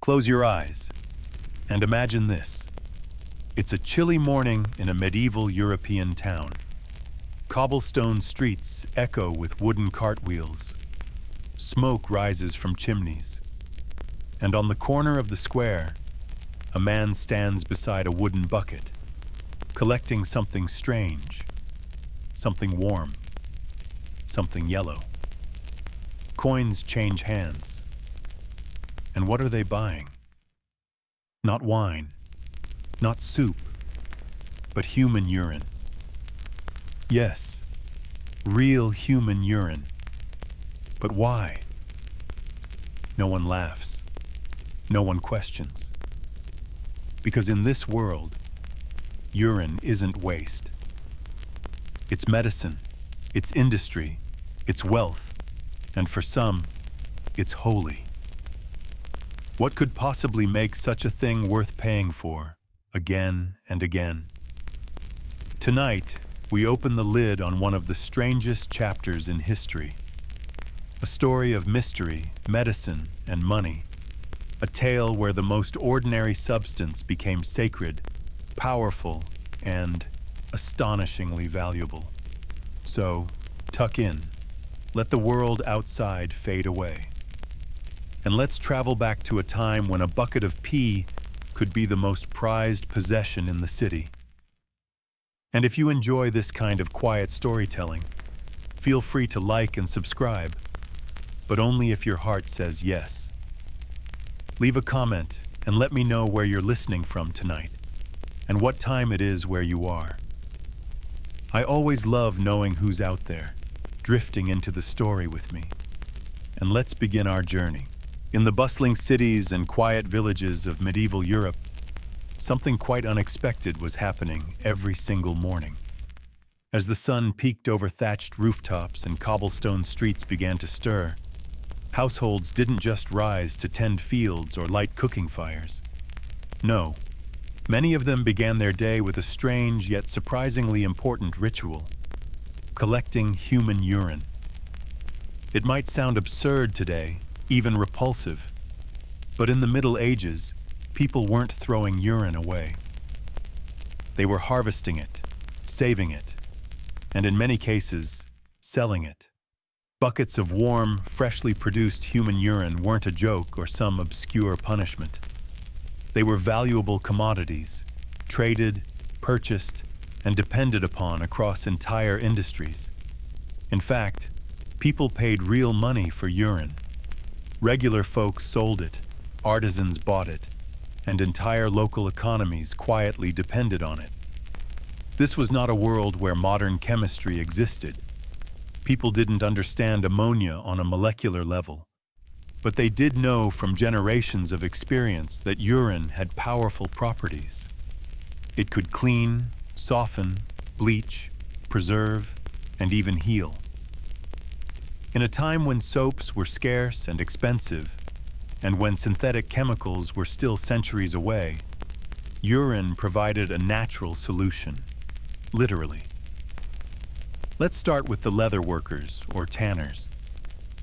Close your eyes and imagine this. It's a chilly morning in a medieval European town. Cobblestone streets echo with wooden cartwheels. Smoke rises from chimneys. And on the corner of the square, a man stands beside a wooden bucket, collecting something strange, something warm, something yellow. Coins change hands. And what are they buying? Not wine, not soup, but human urine. Yes, real human urine. But why? No one laughs. No one questions. Because in this world, urine isn't waste. It's medicine, it's industry, it's wealth, and for some, it's holy. What could possibly make such a thing worth paying for, again and again? Tonight, we open the lid on one of the strangest chapters in history. A story of mystery, medicine, and money. A tale where the most ordinary substance became sacred, powerful, and astonishingly valuable. So, tuck in. Let the world outside fade away. And let's travel back to a time when a bucket of pee could be the most prized possession in the city. And if you enjoy this kind of quiet storytelling, feel free to like and subscribe, but only if your heart says yes. Leave a comment and let me know where you're listening from tonight and what time it is where you are. I always love knowing who's out there, drifting into the story with me. And let's begin our journey. In the bustling cities and quiet villages of medieval Europe, something quite unexpected was happening every single morning. As the sun peeked over thatched rooftops and cobblestone streets began to stir, households didn't just rise to tend fields or light cooking fires. No, many of them began their day with a strange yet surprisingly important ritual: collecting human urine. It might sound absurd today, even repulsive, but in the Middle Ages, people weren't throwing urine away. They were harvesting it, saving it, and in many cases, selling it. Buckets of warm, freshly produced human urine weren't a joke or some obscure punishment. They were valuable commodities, traded, purchased, and depended upon across entire industries. In fact, people paid real money for urine. Regular folks sold it, artisans bought it, and entire local economies quietly depended on it. This was not a world where modern chemistry existed. People didn't understand ammonia on a molecular level, but they did know from generations of experience that urine had powerful properties. It could clean, soften, bleach, preserve, and even heal. In a time when soaps were scarce and expensive, and when synthetic chemicals were still centuries away, urine provided a natural solution, literally. Let's start with the leather workers, or tanners.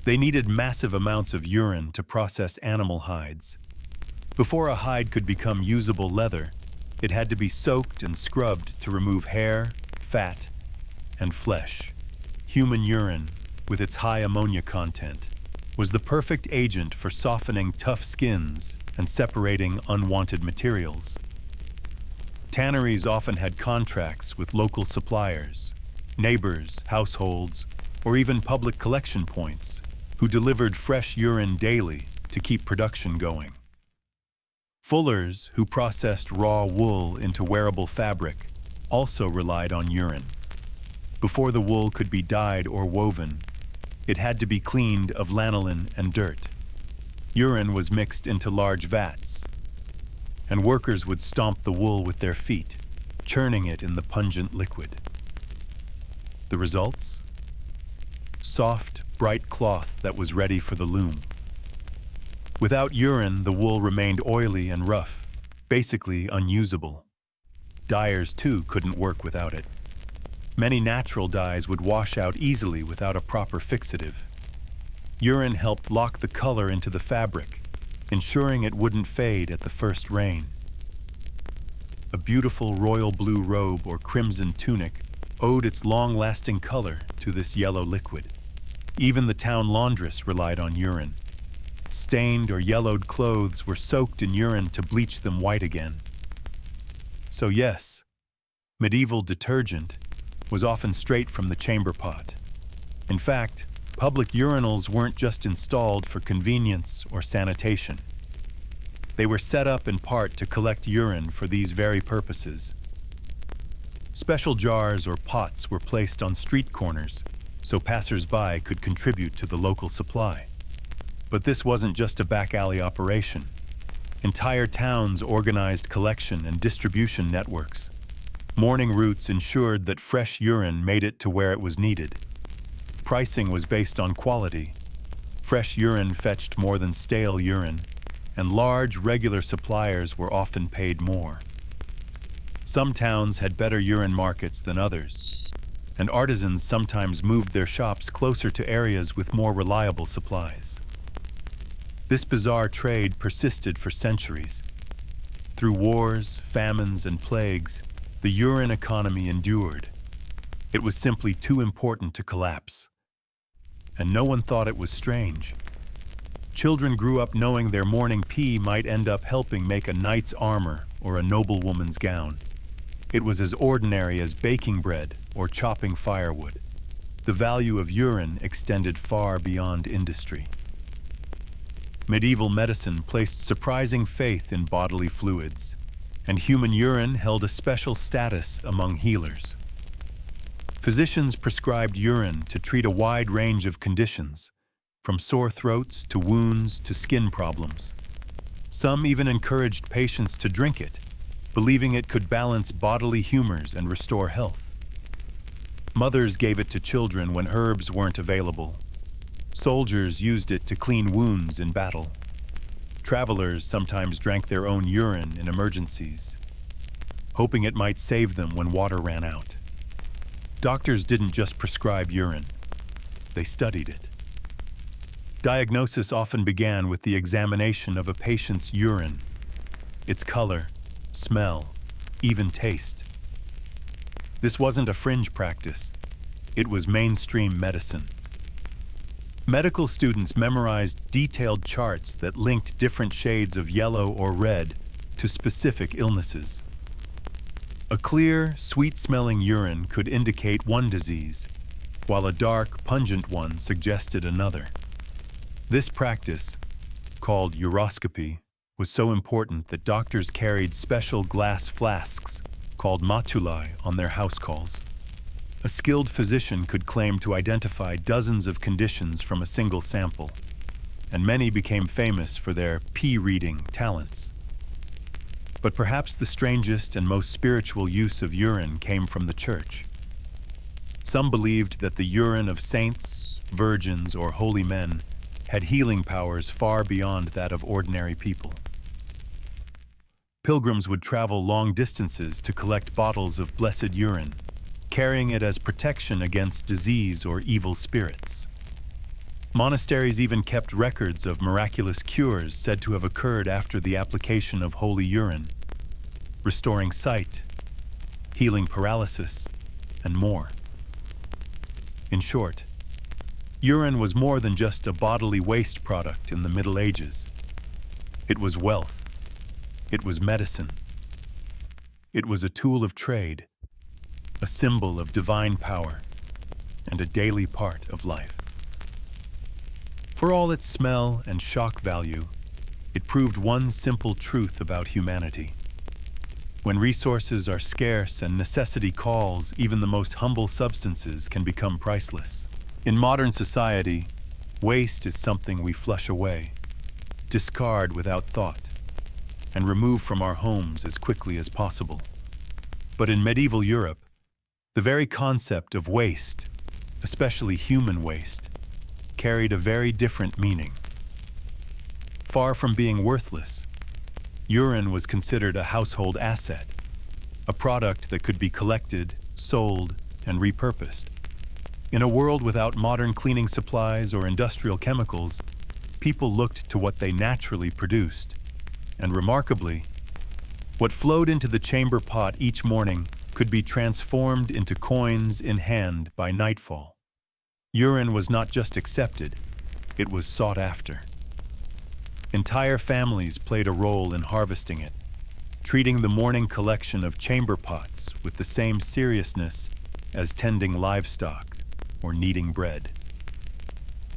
They needed massive amounts of urine to process animal hides. Before a hide could become usable leather, it had to be soaked and scrubbed to remove hair, fat, and flesh. Human urine, with its high ammonia content, was the perfect agent for softening tough skins and separating unwanted materials. Tanneries often had contracts with local suppliers, neighbors, households, or even public collection points who delivered fresh urine daily to keep production going. Fullers, who processed raw wool into wearable fabric, also relied on urine. Before the wool could be dyed or woven, it had to be cleaned of lanolin and dirt. Urine was mixed into large vats, and workers would stomp the wool with their feet, churning it in the pungent liquid. The results? Soft, bright cloth that was ready for the loom. Without urine, the wool remained oily and rough, basically unusable. Dyers, too, couldn't work without it. Many natural dyes would wash out easily without a proper fixative. Urine helped lock the color into the fabric ensuring it wouldn't fade at the first rain. A beautiful royal blue robe or crimson tunic owed its long-lasting color to this yellow liquid. Even the town laundress relied on urine. Stained or yellowed clothes were soaked in urine to bleach them white again. So yes, medieval detergent was often straight from the chamber pot. In fact, public urinals weren't just installed for convenience or sanitation. They were set up in part to collect urine for these very purposes. Special jars or pots were placed on street corners so passers-by could contribute to the local supply. But this wasn't just a back alley operation. Entire towns organized collection and distribution networks. Morning routes ensured that fresh urine made it to where it was needed. Pricing was based on quality. Fresh urine fetched more than stale urine, and large, regular suppliers were often paid more. Some towns had better urine markets than others, and artisans sometimes moved their shops closer to areas with more reliable supplies. This bizarre trade persisted for centuries. Through wars, famines, and plagues, the urine economy endured. It was simply too important to collapse. And no one thought it was strange. Children grew up knowing their morning pee might end up helping make a knight's armor or a noblewoman's gown. It was as ordinary as baking bread or chopping firewood. The value of urine extended far beyond industry. Medieval medicine placed surprising faith in bodily fluids, and human urine held a special status among healers. Physicians prescribed urine to treat a wide range of conditions, from sore throats to wounds to skin problems. Some even encouraged patients to drink it, believing it could balance bodily humors and restore health. Mothers gave it to children when herbs weren't available. Soldiers used it to clean wounds in battle. Travelers sometimes drank their own urine in emergencies, hoping it might save them when water ran out. Doctors didn't just prescribe urine, they studied it. Diagnosis often began with the examination of a patient's urine, its color, smell, even taste. This wasn't a fringe practice, it was mainstream medicine. Medical students memorized detailed charts that linked different shades of yellow or red to specific illnesses. A clear, sweet-smelling urine could indicate one disease, while a dark, pungent one suggested another. This practice, called uroscopy, was so important that doctors carried special glass flasks called matulae on their house calls. A skilled physician could claim to identify dozens of conditions from a single sample, and many became famous for their pee-reading talents. But perhaps the strangest and most spiritual use of urine came from the church. Some believed that the urine of saints, virgins, or holy men had healing powers far beyond that of ordinary people. Pilgrims would travel long distances to collect bottles of blessed urine, carrying it as protection against disease or evil spirits. Monasteries even kept records of miraculous cures said to have occurred after the application of holy urine, restoring sight, healing paralysis, and more. In short, urine was more than just a bodily waste product in the Middle Ages. It was wealth. It was medicine. It was a tool of trade, a symbol of divine power, and a daily part of life. For all its smell and shock value, it proved one simple truth about humanity. When resources are scarce and necessity calls, even the most humble substances can become priceless. In modern society, waste is something we flush away, discard without thought, and remove from our homes as quickly as possible. But in medieval Europe, the very concept of waste, especially human waste, carried a very different meaning. Far from being worthless, urine was considered a household asset, a product that could be collected, sold, and repurposed. In a world without modern cleaning supplies or industrial chemicals, people looked to what they naturally produced. And remarkably, what flowed into the chamber pot each morning could be transformed into coins in hand by nightfall. Urine was not just accepted, it was sought after. Entire families played a role in harvesting it, treating the morning collection of chamber pots with the same seriousness as tending livestock or kneading bread.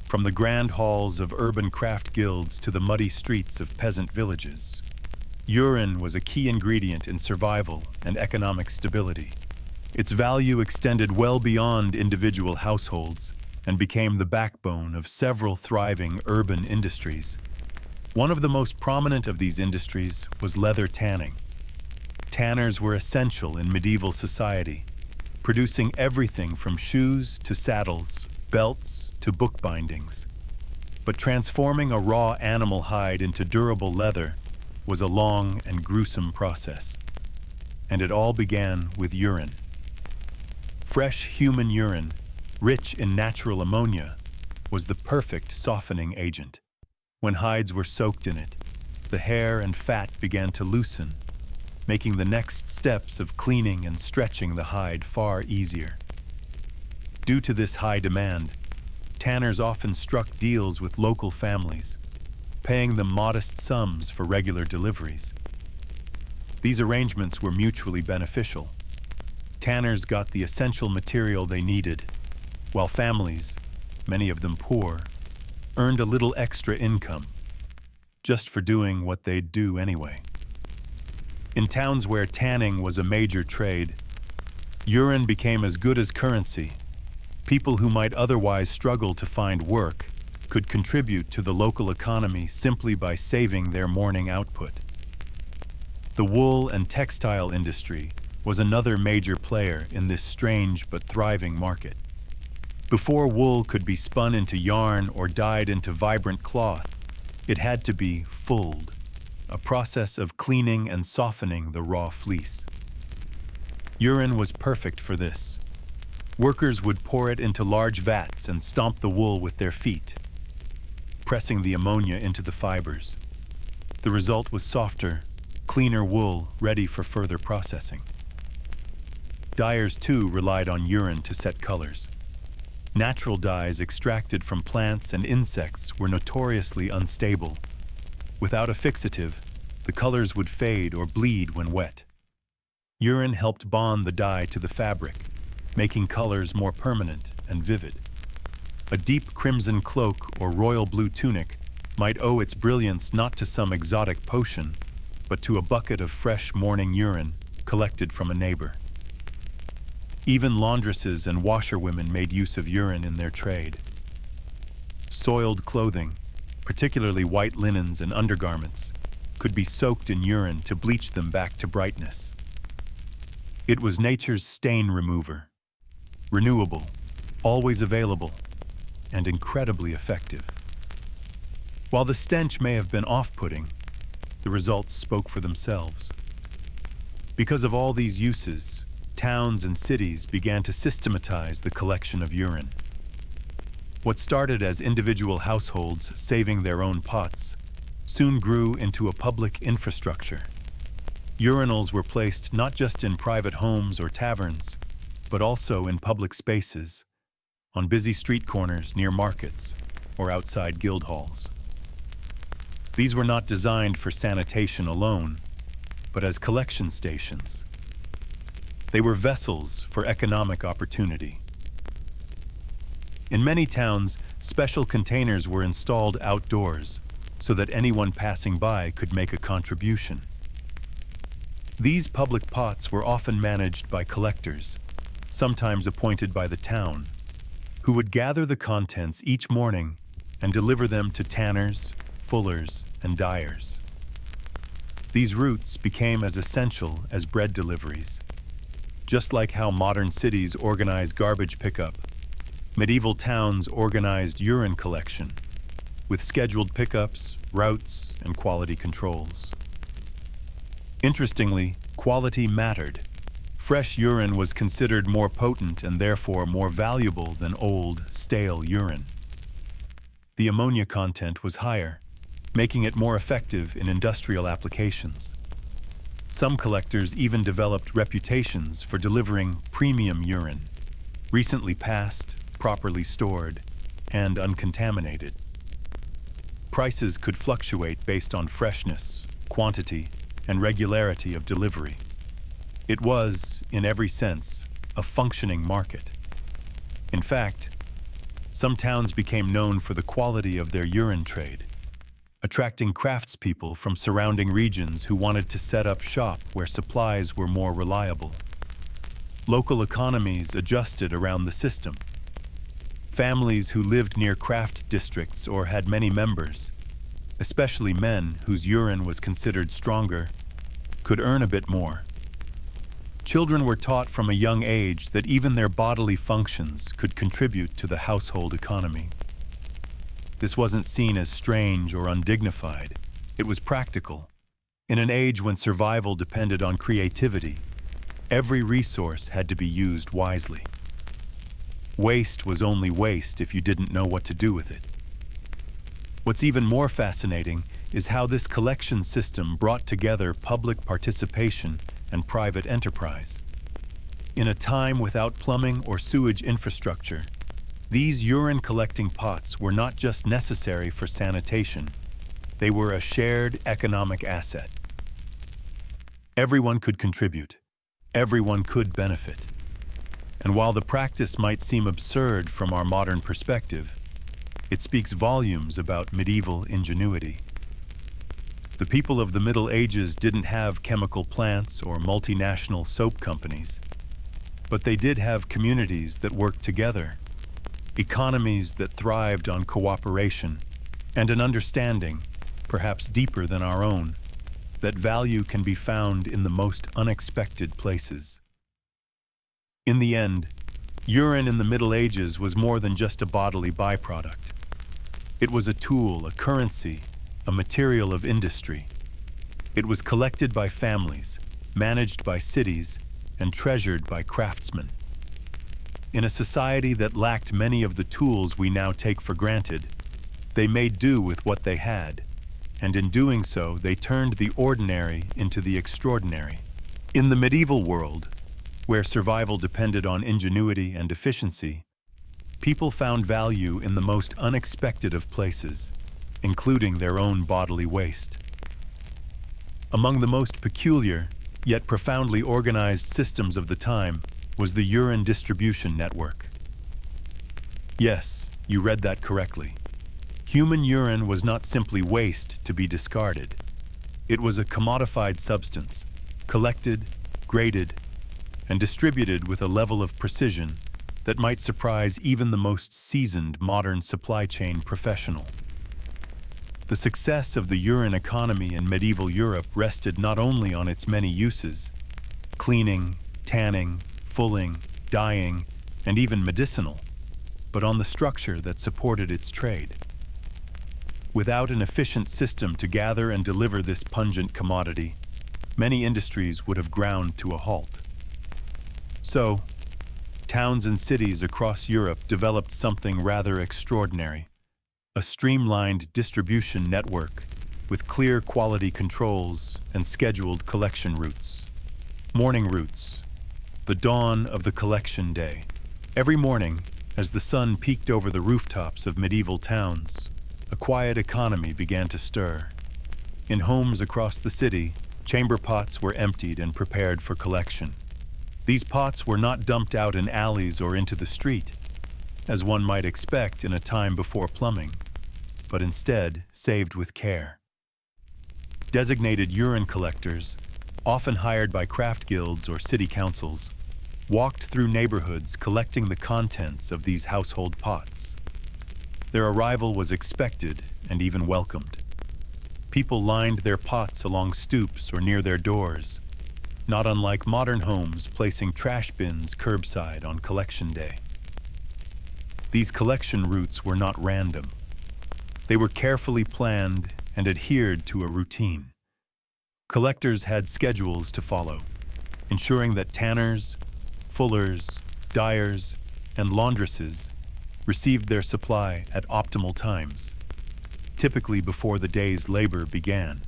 From the grand halls of urban craft guilds to the muddy streets of peasant villages, urine was a key ingredient in survival and economic stability. Its value extended well beyond individual households and became the backbone of several thriving urban industries. One of the most prominent of these industries was leather tanning. Tanners were essential in medieval society, producing everything from shoes to saddles, belts to bookbindings. But transforming a raw animal hide into durable leather was a long and gruesome process. And it all began with urine. Fresh human urine, rich in natural ammonia, was the perfect softening agent. When hides were soaked in it, the hair and fat began to loosen, making the next steps of cleaning and stretching the hide far easier. Due to this high demand, tanners often struck deals with local families, paying them modest sums for regular deliveries. These arrangements were mutually beneficial. Tanners got the essential material they needed, while families, many of them poor, earned a little extra income, just for doing what they'd do anyway. In towns where tanning was a major trade, urine became as good as currency. People who might otherwise struggle to find work could contribute to the local economy simply by saving their morning output. The wool and textile industry was another major player in this strange but thriving market. Before wool could be spun into yarn or dyed into vibrant cloth, it had to be fulled, a process of cleaning and softening the raw fleece. Urine was perfect for this. Workers would pour it into large vats and stomp the wool with their feet, pressing the ammonia into the fibers. The result was softer, cleaner wool ready for further processing. Dyers, too, relied on urine to set colors. Natural dyes extracted from plants and insects were notoriously unstable. Without a fixative, the colors would fade or bleed when wet. Urine helped bond the dye to the fabric, making colors more permanent and vivid. A deep crimson cloak or royal blue tunic might owe its brilliance not to some exotic potion, but to a bucket of fresh morning urine collected from a neighbor. Even laundresses and washerwomen made use of urine in their trade. Soiled clothing, particularly white linens and undergarments, could be soaked in urine to bleach them back to brightness. It was nature's stain remover, renewable, always available, and incredibly effective. While the stench may have been off-putting, the results spoke for themselves. Because of all these uses, towns and cities began to systematize the collection of urine. What started as individual households saving their own pots soon grew into a public infrastructure. Urinals were placed not just in private homes or taverns, but also in public spaces, on busy street corners near markets or outside guild halls. These were not designed for sanitation alone, but as collection stations. They were vessels for economic opportunity. In many towns, special containers were installed outdoors so that anyone passing by could make a contribution. These public pots were often managed by collectors, sometimes appointed by the town, who would gather the contents each morning and deliver them to tanners, fullers, and dyers. These routes became as essential as bread deliveries. Just like how modern cities organize garbage pickup, medieval towns organized urine collection, with scheduled pickups, routes, and quality controls. Interestingly, quality mattered. Fresh urine was considered more potent and therefore more valuable than old, stale urine. the ammonia content was higher, making it more effective in industrial applications. Some collectors even developed reputations for delivering premium urine, recently passed, properly stored, and uncontaminated. Prices could fluctuate based on freshness, quantity, and regularity of delivery. It was, in every sense, a functioning market. In fact, some towns became known for the quality of their urine trade, attracting craftspeople from surrounding regions who wanted to set up shop where supplies were more reliable. Local economies adjusted around the system. Families who lived near craft districts or had many members, especially men whose urine was considered stronger, could earn a bit more. Children were taught from a young age that even their bodily functions could contribute to the household economy. This wasn't seen as strange or undignified. It was practical. In an age when survival depended on creativity, every resource had to be used wisely. Waste was only waste if you didn't know what to do with it. What's even more fascinating is how this collection system brought together public participation and private enterprise. In a time without plumbing or sewage infrastructure, these urine-collecting pots were not just necessary for sanitation, they were a shared economic asset. Everyone could contribute. Everyone could benefit. And while the practice might seem absurd from our modern perspective, it speaks volumes about medieval ingenuity. The people of the Middle Ages didn't have chemical plants or multinational soap companies, but they did have communities that worked together, economies that thrived on cooperation, and an understanding, perhaps deeper than our own, that value can be found in the most unexpected places. In the end, urine in the Middle Ages was more than just a bodily byproduct. It was a tool, a currency, a material of industry. It was collected by families, managed by cities, and treasured by craftsmen. In a society that lacked many of the tools we now take for granted, they made do with what they had, and in doing so, they turned the ordinary into the extraordinary. In the medieval world, where survival depended on ingenuity and efficiency, people found value in the most unexpected of places, including their own bodily waste. Among the most peculiar, yet profoundly organized systems of the time was the urine distribution network. Yes, you read that correctly. Human urine was not simply waste to be discarded. It was a commodified substance, collected, graded, and distributed with a level of precision that might surprise even the most seasoned modern supply chain professional. The success of the urine economy in medieval Europe rested not only on its many uses, cleaning, tanning, fulling, dyeing, and even medicinal, but on the structure that supported its trade. Without an efficient system to gather and deliver this pungent commodity, many industries would have ground to a halt. So, towns and cities across Europe developed something rather extraordinary. A streamlined distribution network with clear quality controls and scheduled collection routes. Morning routes, the dawn of the collection day. Every morning, as the sun peeked over the rooftops of medieval towns, a quiet economy began to stir. In homes across the city, chamber pots were emptied and prepared for collection. These pots were not dumped out in alleys or into the street, as one might expect in a time before plumbing, but instead saved with care. Designated urine collectors, often hired by craft guilds or city councils, walked through neighborhoods collecting the contents of these household pots. Their arrival was expected and even welcomed. People lined their pots along stoops or near their doors, not unlike modern homes placing trash bins curbside on collection day. These collection routes were not random. They were carefully planned and adhered to a routine. Collectors had schedules to follow, ensuring that tanners, fullers, dyers, and laundresses received their supply at optimal times, typically before the day's labor began.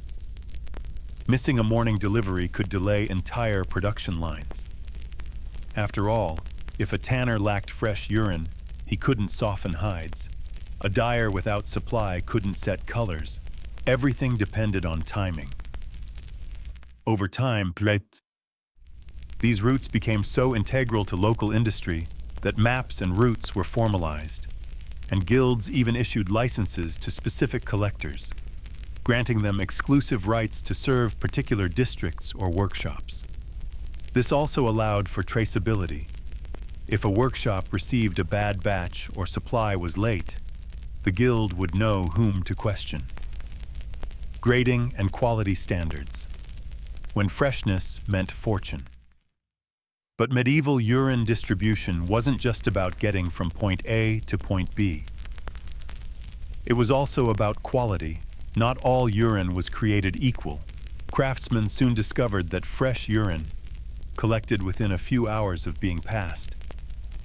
Missing a morning delivery could delay entire production lines. After all, if a tanner lacked fresh urine, he couldn't soften hides. A dyer without supply couldn't set colors. Everything depended on timing. Over time, these routes became so integral to local industry that maps and routes were formalized, and guilds even issued licenses to specific collectors, granting them exclusive rights to serve particular districts or workshops. This also allowed for traceability. If a workshop received a bad batch or supply was late, the guild would know whom to question. Grading and quality standards, when freshness meant fortune. But medieval urine distribution wasn't just about getting from point A to point B. It was also about quality. Not all urine was created equal. Craftsmen soon discovered that fresh urine, collected within a few hours of being passed,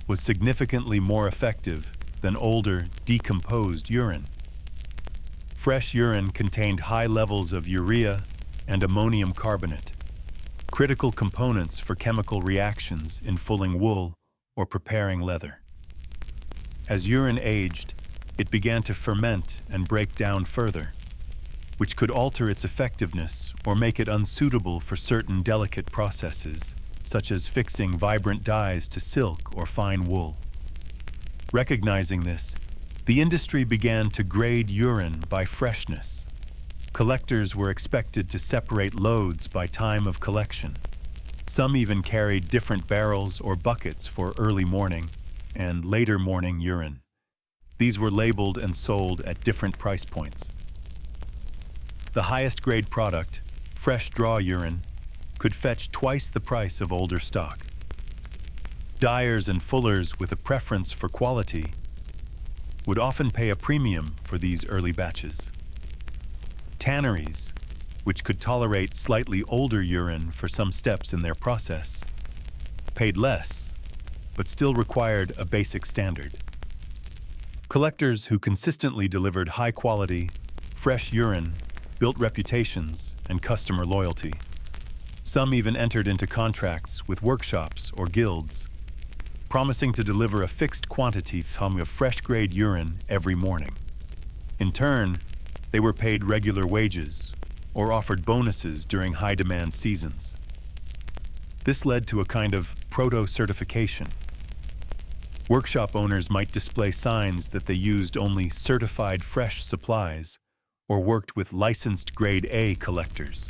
was significantly more effective than older, decomposed urine. Fresh urine contained high levels of urea and ammonium carbonate, critical components for chemical reactions in fulling wool or preparing leather. As urine aged, it began to ferment and break down further, which could alter its effectiveness or make it unsuitable for certain delicate processes, such as fixing vibrant dyes to silk or fine wool. Recognizing this, the industry began to grade urine by freshness. Collectors were expected to separate loads by time of collection. Some even carried different barrels or buckets for early morning and later morning urine. These were labeled and sold at different price points. The highest grade product, fresh draw urine, could fetch twice the price of older stock. Dyers and fullers with a preference for quality would often pay a premium for these early batches. Tanneries, which could tolerate slightly older urine for some steps in their process, paid less, but still required a basic standard. Collectors who consistently delivered high-quality, fresh urine built reputations and customer loyalty. Some even entered into contracts with workshops or guilds, promising to deliver a fixed quantity of fresh-grade urine every morning. In turn, they were paid regular wages or offered bonuses during high-demand seasons. This led to a kind of proto-certification. Workshop owners might display signs that they used only certified fresh supplies or worked with licensed grade A collectors.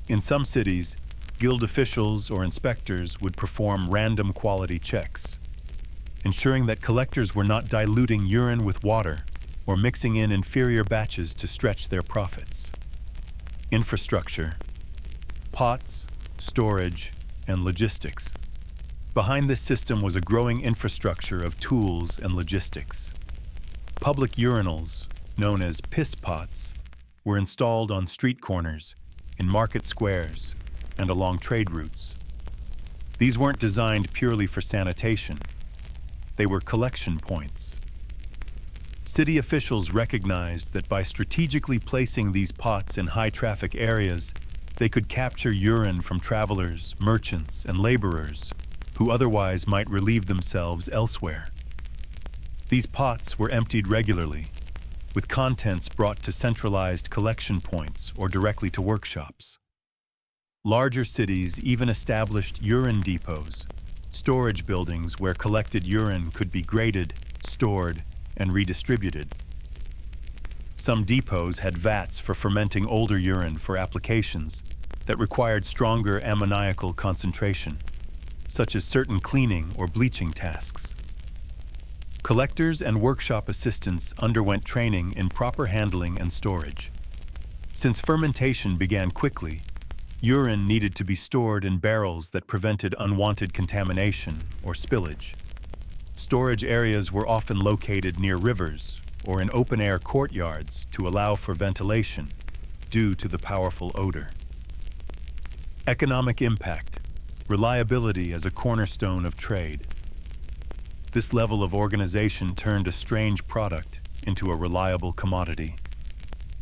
In some cities, guild officials or inspectors would perform random quality checks, ensuring that collectors were not diluting urine with water or mixing in inferior batches to stretch their profits. Infrastructure, pots, storage, and logistics. Behind this system was a growing infrastructure of tools and logistics. Public urinals, known as piss pots, were installed on street corners, in market squares, and along trade routes. These weren't designed purely for sanitation. They were collection points. City officials recognized that by strategically placing these pots in high-traffic areas, they could capture urine from travelers, merchants, and laborers who otherwise might relieve themselves elsewhere. These pots were emptied regularly, with contents brought to centralized collection points or directly to workshops. Larger cities even established urine depots, storage buildings where collected urine could be graded, stored, and redistributed. Some depots had vats for fermenting older urine for applications that required stronger ammoniacal concentration, such as certain cleaning or bleaching tasks. Collectors and workshop assistants underwent training in proper handling and storage. Since fermentation began quickly, urine needed to be stored in barrels that prevented unwanted contamination or spillage. Storage areas were often located near rivers or in open-air courtyards to allow for ventilation due to the powerful odor. Economic impact, reliability as a cornerstone of trade. This level of organization turned a strange product into a reliable commodity.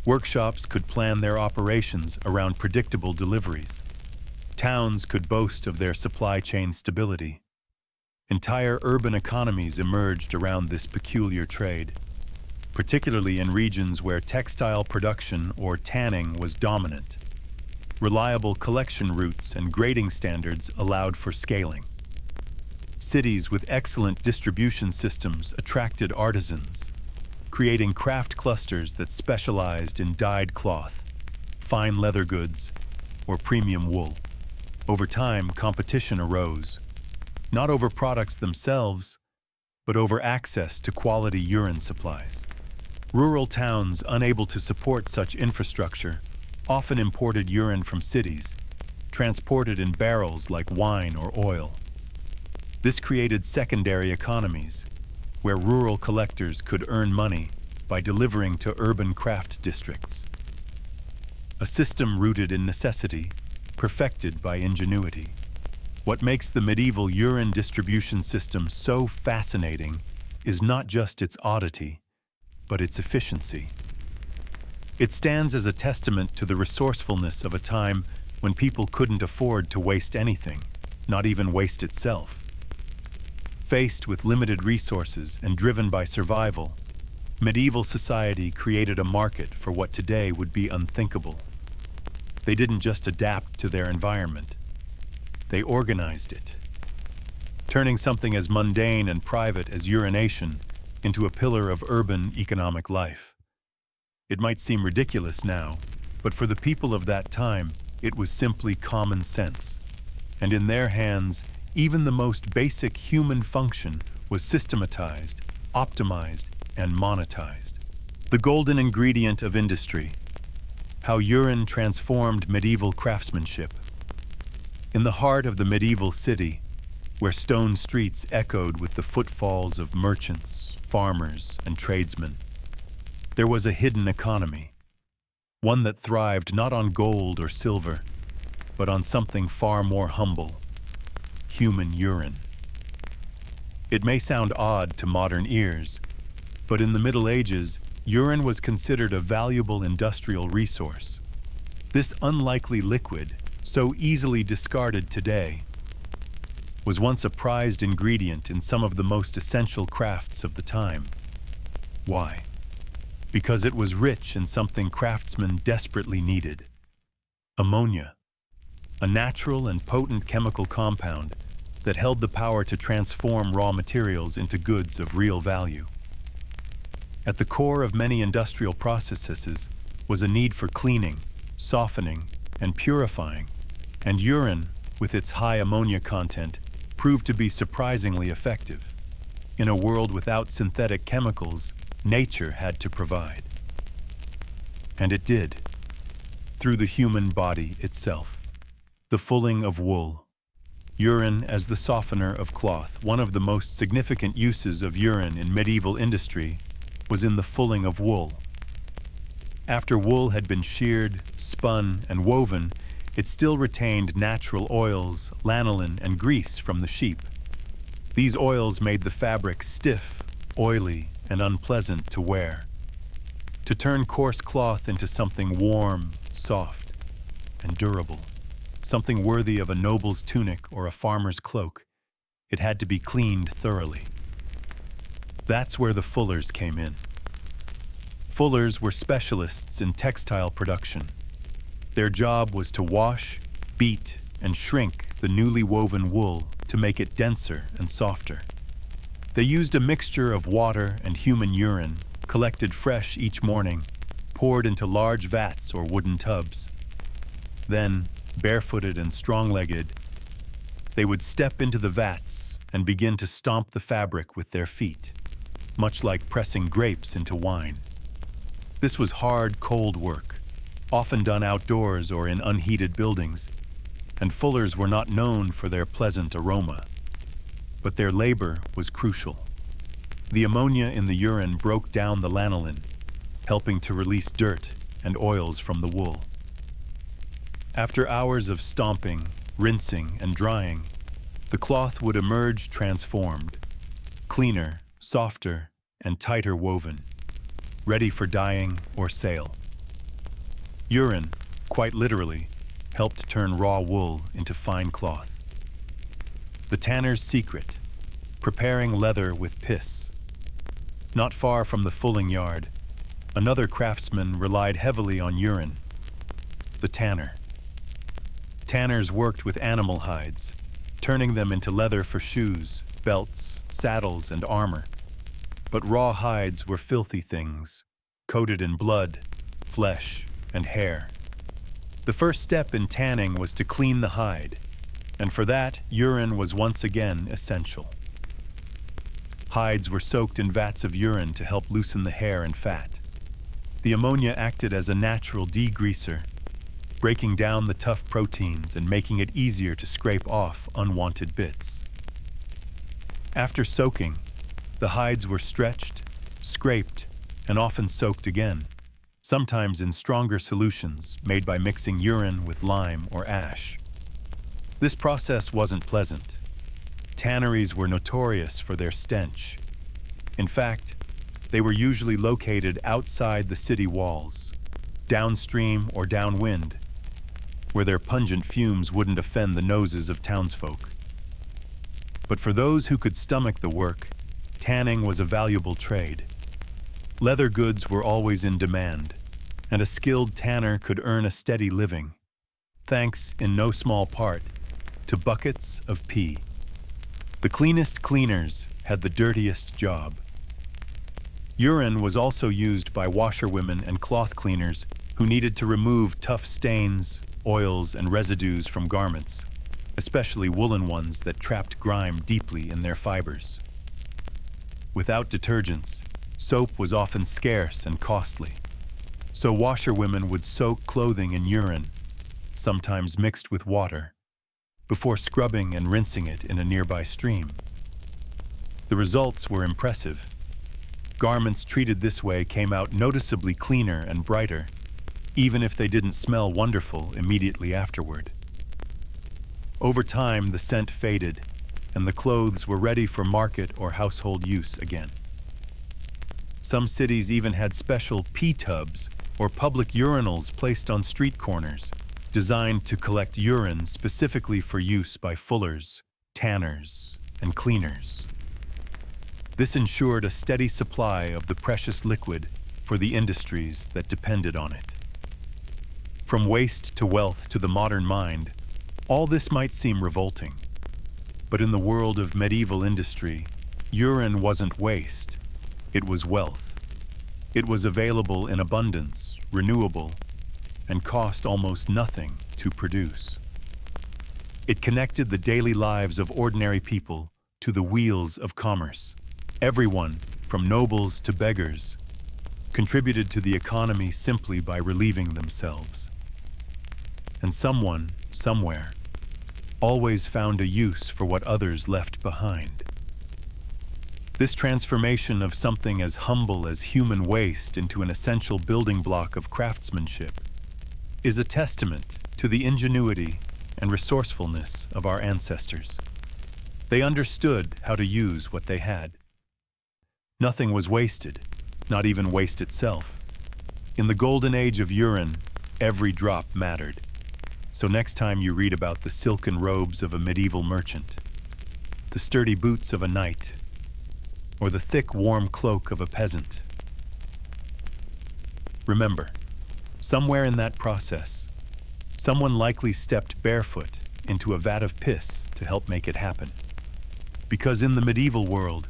Workshops could plan their operations around predictable deliveries. Towns could boast of their supply chain stability. Entire urban economies emerged around this peculiar trade, particularly in regions where textile production or tanning was dominant. Reliable collection routes and grading standards allowed for scaling. Cities with excellent distribution systems attracted artisans, creating craft clusters that specialized in dyed cloth, fine leather goods, or premium wool. Over time, competition arose, not over products themselves, but over access to quality urine supplies. Rural towns unable to support such infrastructure often imported urine from cities, transported in barrels like wine or oil. This created secondary economies, where rural collectors could earn money by delivering to urban craft districts. A system rooted in necessity, perfected by ingenuity. What makes the medieval urine distribution system so fascinating is not just its oddity, but its efficiency. It stands as a testament to the resourcefulness of a time when people couldn't afford to waste anything, not even waste itself. Faced with limited resources and driven by survival, medieval society created a market for what today would be unthinkable. They didn't just adapt to their environment, they organized it, turning something as mundane and private as urination into a pillar of urban economic life. It might seem ridiculous now, but for the people of that time, it was simply common sense. And in their hands, even the most basic human function was systematized, optimized, and monetized. The golden ingredient of industry. How urine transformed medieval craftsmanship. In the heart of the medieval city, where stone streets echoed with the footfalls of merchants, farmers, and tradesmen, there was a hidden economy, one that thrived not on gold or silver, but on something far more humble: human urine. It may sound odd to modern ears, but in the Middle Ages, urine was considered a valuable industrial resource. This unlikely liquid, so easily discarded today, was once a prized ingredient in some of the most essential crafts of the time. Why? Because it was rich in something craftsmen desperately needed: ammonia, a natural and potent chemical compound that held the power to transform raw materials into goods of real value. At the core of many industrial processes was a need for cleaning, softening, and purifying, and urine, with its high ammonia content, proved to be surprisingly effective. In a world without synthetic chemicals, nature had to provide. And it did, through the human body itself. The fulling of wool. Urine as the softener of cloth. One of the most significant uses of urine in medieval industry was in the fulling of wool. After wool had been sheared, spun, and woven, it still retained natural oils, lanolin, and grease from the sheep. These oils made the fabric stiff, oily, and unpleasant to wear. To turn coarse cloth into something warm, soft, and durable, something worthy of a noble's tunic or a farmer's cloak, it had to be cleaned thoroughly. That's where the fullers came in. Fullers were specialists in textile production. Their job was to wash, beat, and shrink the newly woven wool to make it denser and softer. They used a mixture of water and human urine, collected fresh each morning, poured into large vats or wooden tubs. Then, barefooted and strong-legged, they would step into the vats and begin to stomp the fabric with their feet, much like pressing grapes into wine. This was hard, cold work, often done outdoors or in unheated buildings, and fullers were not known for their pleasant aroma. But their labor was crucial. The ammonia in the urine broke down the lanolin, helping to release dirt and oils from the wool. After hours of stomping, rinsing, and drying, the cloth would emerge transformed, cleaner, softer, and tighter woven, ready for dyeing or sale. Urine, quite literally, helped turn raw wool into fine cloth. The tanner's secret, preparing leather with piss. Not far from the fulling yard, another craftsman relied heavily on urine, the tanner. Tanners worked with animal hides, turning them into leather for shoes, belts, saddles, and armor. But raw hides were filthy things, coated in blood, flesh, and hair. The first step in tanning was to clean the hide, and for that, urine was once again essential. Hides were soaked in vats of urine to help loosen the hair and fat. The ammonia acted as a natural degreaser, breaking down the tough proteins and making it easier to scrape off unwanted bits. After soaking, the hides were stretched, scraped, and often soaked again, sometimes in stronger solutions made by mixing urine with lime or ash. This process wasn't pleasant. Tanneries were notorious for their stench. In fact, they were usually located outside the city walls, downstream or downwind, where their pungent fumes wouldn't offend the noses of townsfolk. But for those who could stomach the work, tanning was a valuable trade. Leather goods were always in demand, and a skilled tanner could earn a steady living, thanks, in no small part, to buckets of pee. The cleanest cleaners had the dirtiest job. Urine was also used by washerwomen and cloth cleaners who needed to remove tough stains, oils, and residues from garments, especially woolen ones that trapped grime deeply in their fibers. Without detergents, soap was often scarce and costly, so washerwomen would soak clothing in urine, sometimes mixed with water, before scrubbing and rinsing it in a nearby stream. The results were impressive. Garments treated this way came out noticeably cleaner and brighter, even if they didn't smell wonderful immediately afterward. Over time, the scent faded, and the clothes were ready for market or household use again. Some cities even had special pee tubs or public urinals placed on street corners, designed to collect urine specifically for use by fullers, tanners, and cleaners. This ensured a steady supply of the precious liquid for the industries that depended on it. From waste to wealth to the modern mind, all this might seem revolting. But in the world of medieval industry, urine wasn't waste, it was wealth. It was available in abundance, renewable, and cost almost nothing to produce. It connected the daily lives of ordinary people to the wheels of commerce. Everyone, from nobles to beggars, contributed to the economy simply by relieving themselves. And someone, somewhere, always found a use for what others left behind. This transformation of something as humble as human waste into an essential building block of craftsmanship is a testament to the ingenuity and resourcefulness of our ancestors. They understood how to use what they had. Nothing was wasted, not even waste itself. In the golden age of urine, every drop mattered. So next time you read about the silken robes of a medieval merchant, the sturdy boots of a knight, or the thick, warm cloak of a peasant, remember, somewhere in that process, someone likely stepped barefoot into a vat of piss to help make it happen. Because in the medieval world,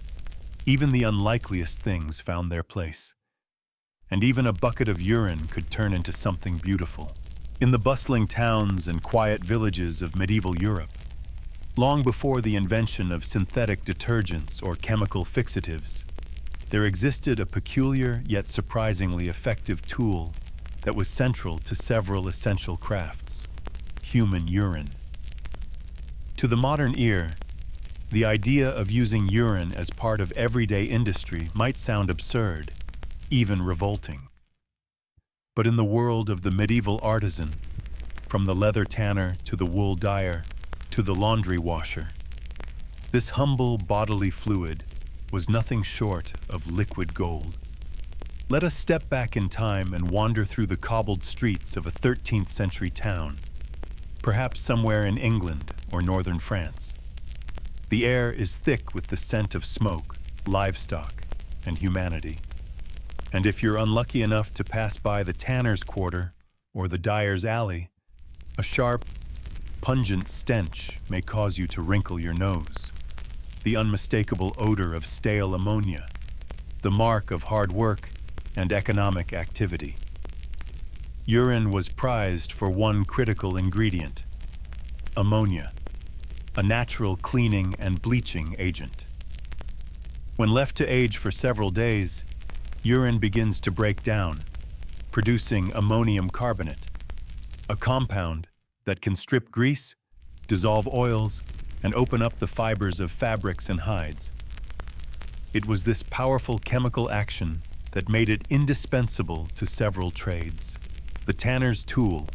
even the unlikeliest things found their place. And even a bucket of urine could turn into something beautiful. In the bustling towns and quiet villages of medieval Europe, long before the invention of synthetic detergents or chemical fixatives, there existed a peculiar yet surprisingly effective tool that was central to several essential crafts: human urine. To the modern ear, the idea of using urine as part of everyday industry might sound absurd, even revolting. But in the world of the medieval artisan, from the leather tanner to the wool dyer to the laundry washer, this humble bodily fluid was nothing short of liquid gold. Let us step back in time and wander through the cobbled streets of a 13th century town, perhaps somewhere in England or northern France. The air is thick with the scent of smoke, livestock, and humanity. And if you're unlucky enough to pass by the tanner's quarter or the dyer's alley, a sharp, pungent stench may cause you to wrinkle your nose. The unmistakable odor of stale ammonia, the mark of hard work and economic activity. Urine was prized for one critical ingredient: ammonia, a natural cleaning and bleaching agent. When left to age for several days, urine begins to break down, producing ammonium carbonate, a compound that can strip grease, dissolve oils, and open up the fibers of fabrics and hides. It was this powerful chemical action that made it indispensable to several trades. The tanner's tool.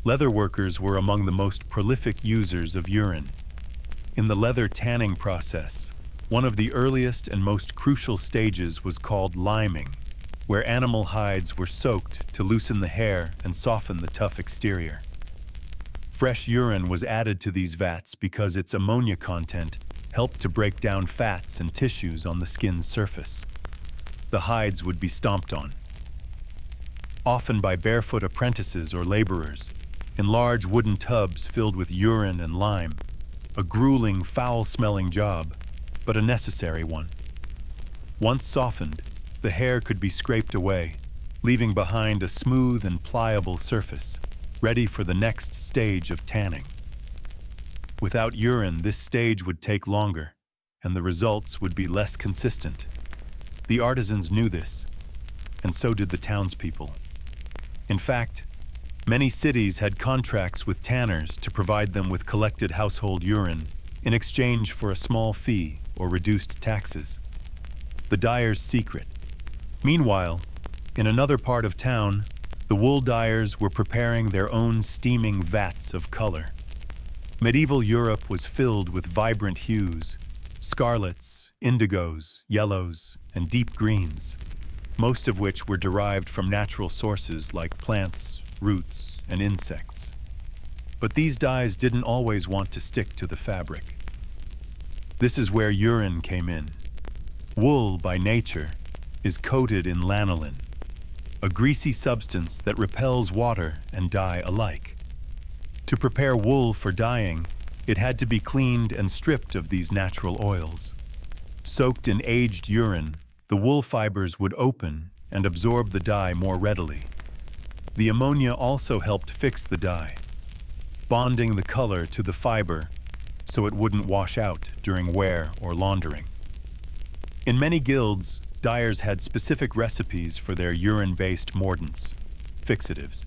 Leather workers were among the most prolific users of urine. In the leather tanning process, one of the earliest and most crucial stages was called liming, where animal hides were soaked to loosen the hair and soften the tough exterior. Fresh urine was added to these vats because its ammonia content helped to break down fats and tissues on the skin's surface. The hides would be stomped on, often by barefoot apprentices or laborers, in large wooden tubs filled with urine and lime, a grueling, foul-smelling job, but a necessary one. Once softened, the hair could be scraped away, leaving behind a smooth and pliable surface, ready for the next stage of tanning. Without urine, this stage would take longer, and the results would be less consistent. The artisans knew this, and so did the townspeople. In fact, many cities had contracts with tanners to provide them with collected household urine in exchange for a small fee or reduced taxes. The dyer's secret. Meanwhile, in another part of town, the wool dyers were preparing their own steaming vats of color. Medieval Europe was filled with vibrant hues: scarlets, indigos, yellows, and deep greens, most of which were derived from natural sources like plants, roots, and insects. But these dyes didn't always want to stick to the fabric. This is where urine came in. Wool, by nature, is coated in lanolin, a greasy substance that repels water and dye alike. To prepare wool for dyeing, it had to be cleaned and stripped of these natural oils. Soaked in aged urine, the wool fibers would open and absorb the dye more readily. The ammonia also helped fix the dye, bonding the color to the fiber so it wouldn't wash out during wear or laundering. In many guilds, dyers had specific recipes for their urine-based mordants, fixatives.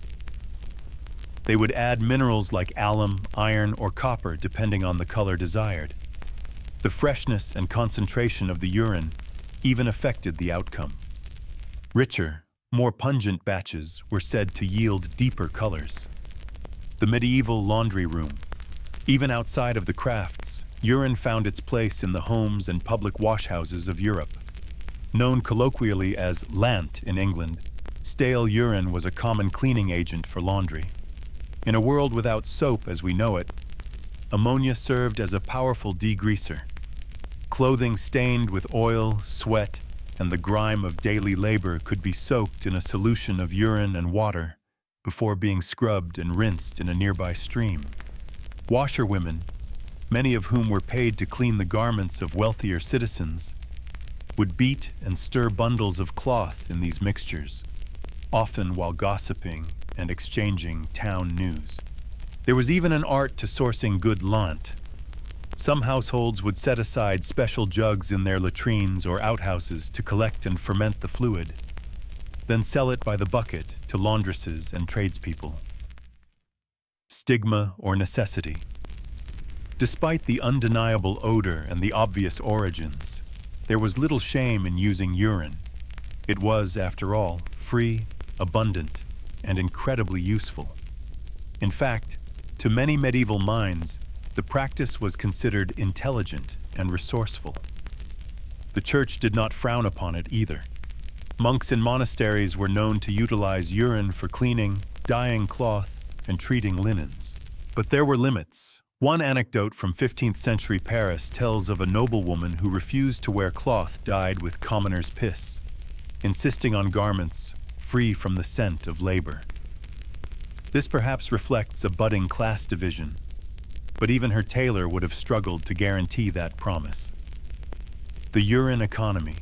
They would add minerals like alum, iron, or copper depending on the color desired. The freshness and concentration of the urine even affected the outcome. Richer, more pungent batches were said to yield deeper colors. The medieval laundry room. Even outside of the crafts, urine found its place in the homes and public washhouses of Europe. Known colloquially as lant in England, stale urine was a common cleaning agent for laundry. In a world without soap as we know it, ammonia served as a powerful degreaser. Clothing stained with oil, sweat, and the grime of daily labor could be soaked in a solution of urine and water before being scrubbed and rinsed in a nearby stream. Washerwomen, many of whom were paid to clean the garments of wealthier citizens, would beat and stir bundles of cloth in these mixtures, often while gossiping and exchanging town news. There was even an art to sourcing good lant. Some households would set aside special jugs in their latrines or outhouses to collect and ferment the fluid, then sell it by the bucket to laundresses and tradespeople. Stigma or necessity. Despite the undeniable odor and the obvious origins, there was little shame in using urine. It was, after all, free, abundant, and incredibly useful. In fact, to many medieval minds, the practice was considered intelligent and resourceful. The church did not frown upon it either. Monks in monasteries were known to utilize urine for cleaning, dyeing cloth, and treating linens. But there were limits. One anecdote from 15th century Paris tells of a noblewoman who refused to wear cloth dyed with commoners' piss, insisting on garments free from the scent of labor. This perhaps reflects a budding class division, but even her tailor would have struggled to guarantee that promise. The urine economy.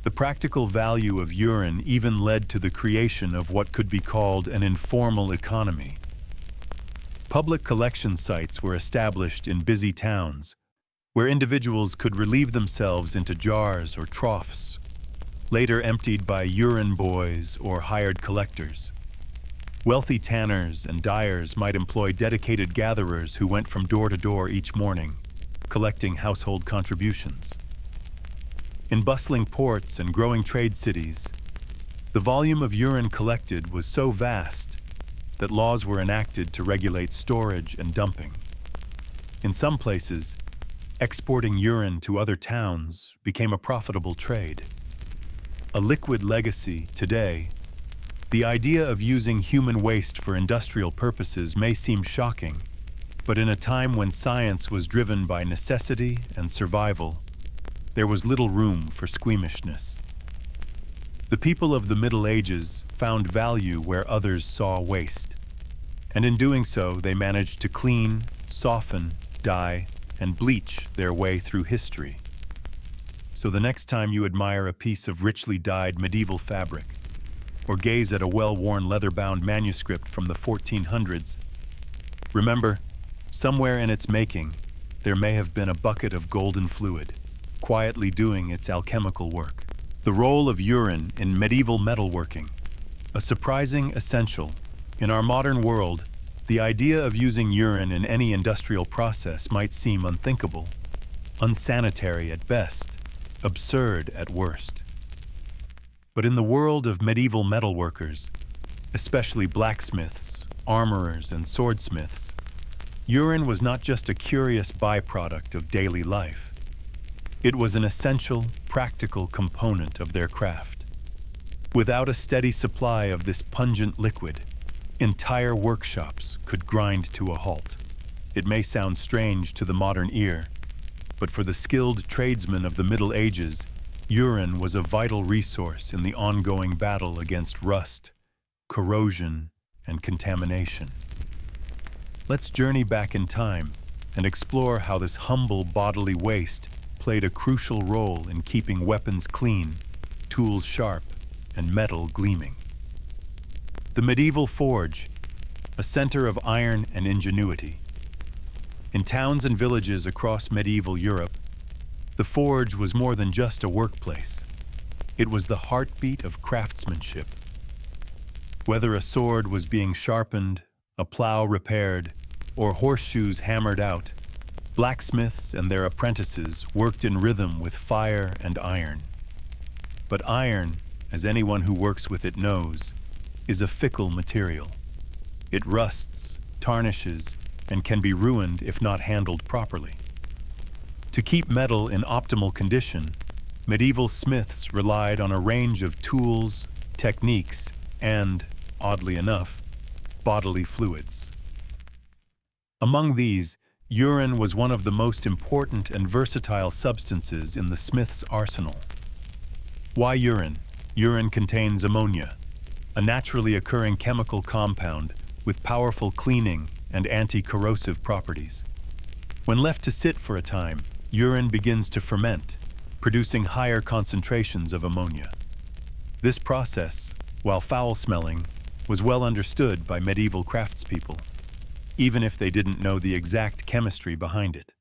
The practical value of urine even led to the creation of what could be called an informal economy. Public collection sites were established in busy towns, where individuals could relieve themselves into jars or troughs, later emptied by urine boys or hired collectors. Wealthy tanners and dyers might employ dedicated gatherers who went from door to door each morning, collecting household contributions. In bustling ports and growing trade cities, the volume of urine collected was so vast that laws were enacted to regulate storage and dumping. In some places, exporting urine to other towns became a profitable trade. A liquid legacy today, the idea of using human waste for industrial purposes may seem shocking, but in a time when science was driven by necessity and survival, there was little room for squeamishness. The people of the Middle Ages found value where others saw waste, and in doing so, they managed to clean, soften, dye, and bleach their way through history. So the next time you admire a piece of richly dyed medieval fabric, or gaze at a well-worn leather-bound manuscript from the 1400s, remember, somewhere in its making, there may have been a bucket of golden fluid, quietly doing its alchemical work. The role of urine in medieval metalworking, a surprising essential. In our modern world, the idea of using urine in any industrial process might seem unthinkable, unsanitary at best, absurd at worst. But in the world of medieval metalworkers, especially blacksmiths, armorers, and swordsmiths, urine was not just a curious byproduct of daily life. It was an essential, practical component of their craft. Without a steady supply of this pungent liquid, entire workshops could grind to a halt. It may sound strange to the modern ear, but for the skilled tradesmen of the Middle Ages, urine was a vital resource in the ongoing battle against rust, corrosion, and contamination. Let's journey back in time and explore how this humble bodily waste played a crucial role in keeping weapons clean, tools sharp, and metal gleaming. The medieval forge, a center of iron and ingenuity. In towns and villages across medieval Europe, the forge was more than just a workplace. It was the heartbeat of craftsmanship. Whether a sword was being sharpened, a plow repaired, or horseshoes hammered out, blacksmiths and their apprentices worked in rhythm with fire and iron. But iron, as anyone who works with it knows, is a fickle material. It rusts, tarnishes, and can be ruined if not handled properly. To keep metal in optimal condition, medieval smiths relied on a range of tools, techniques, and, oddly enough, bodily fluids. Among these, urine was one of the most important and versatile substances in the smith's arsenal. Why urine? Urine contains ammonia, a naturally occurring chemical compound with powerful cleaning and anti-corrosive properties. When left to sit for a time, urine begins to ferment, producing higher concentrations of ammonia. This process, while foul-smelling, was well understood by medieval craftspeople, even if they didn't know the exact chemistry behind it.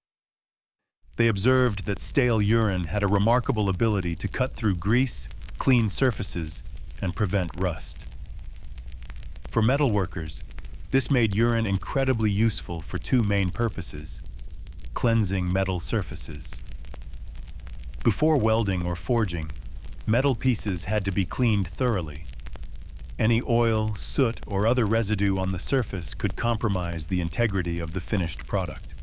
They observed that stale urine had a remarkable ability to cut through grease, clean surfaces, and prevent rust. For metalworkers, this made urine incredibly useful for two main purposes: cleansing metal surfaces. Before welding or forging, metal pieces had to be cleaned thoroughly. Any oil, soot, or other residue on the surface could compromise the integrity of the finished product.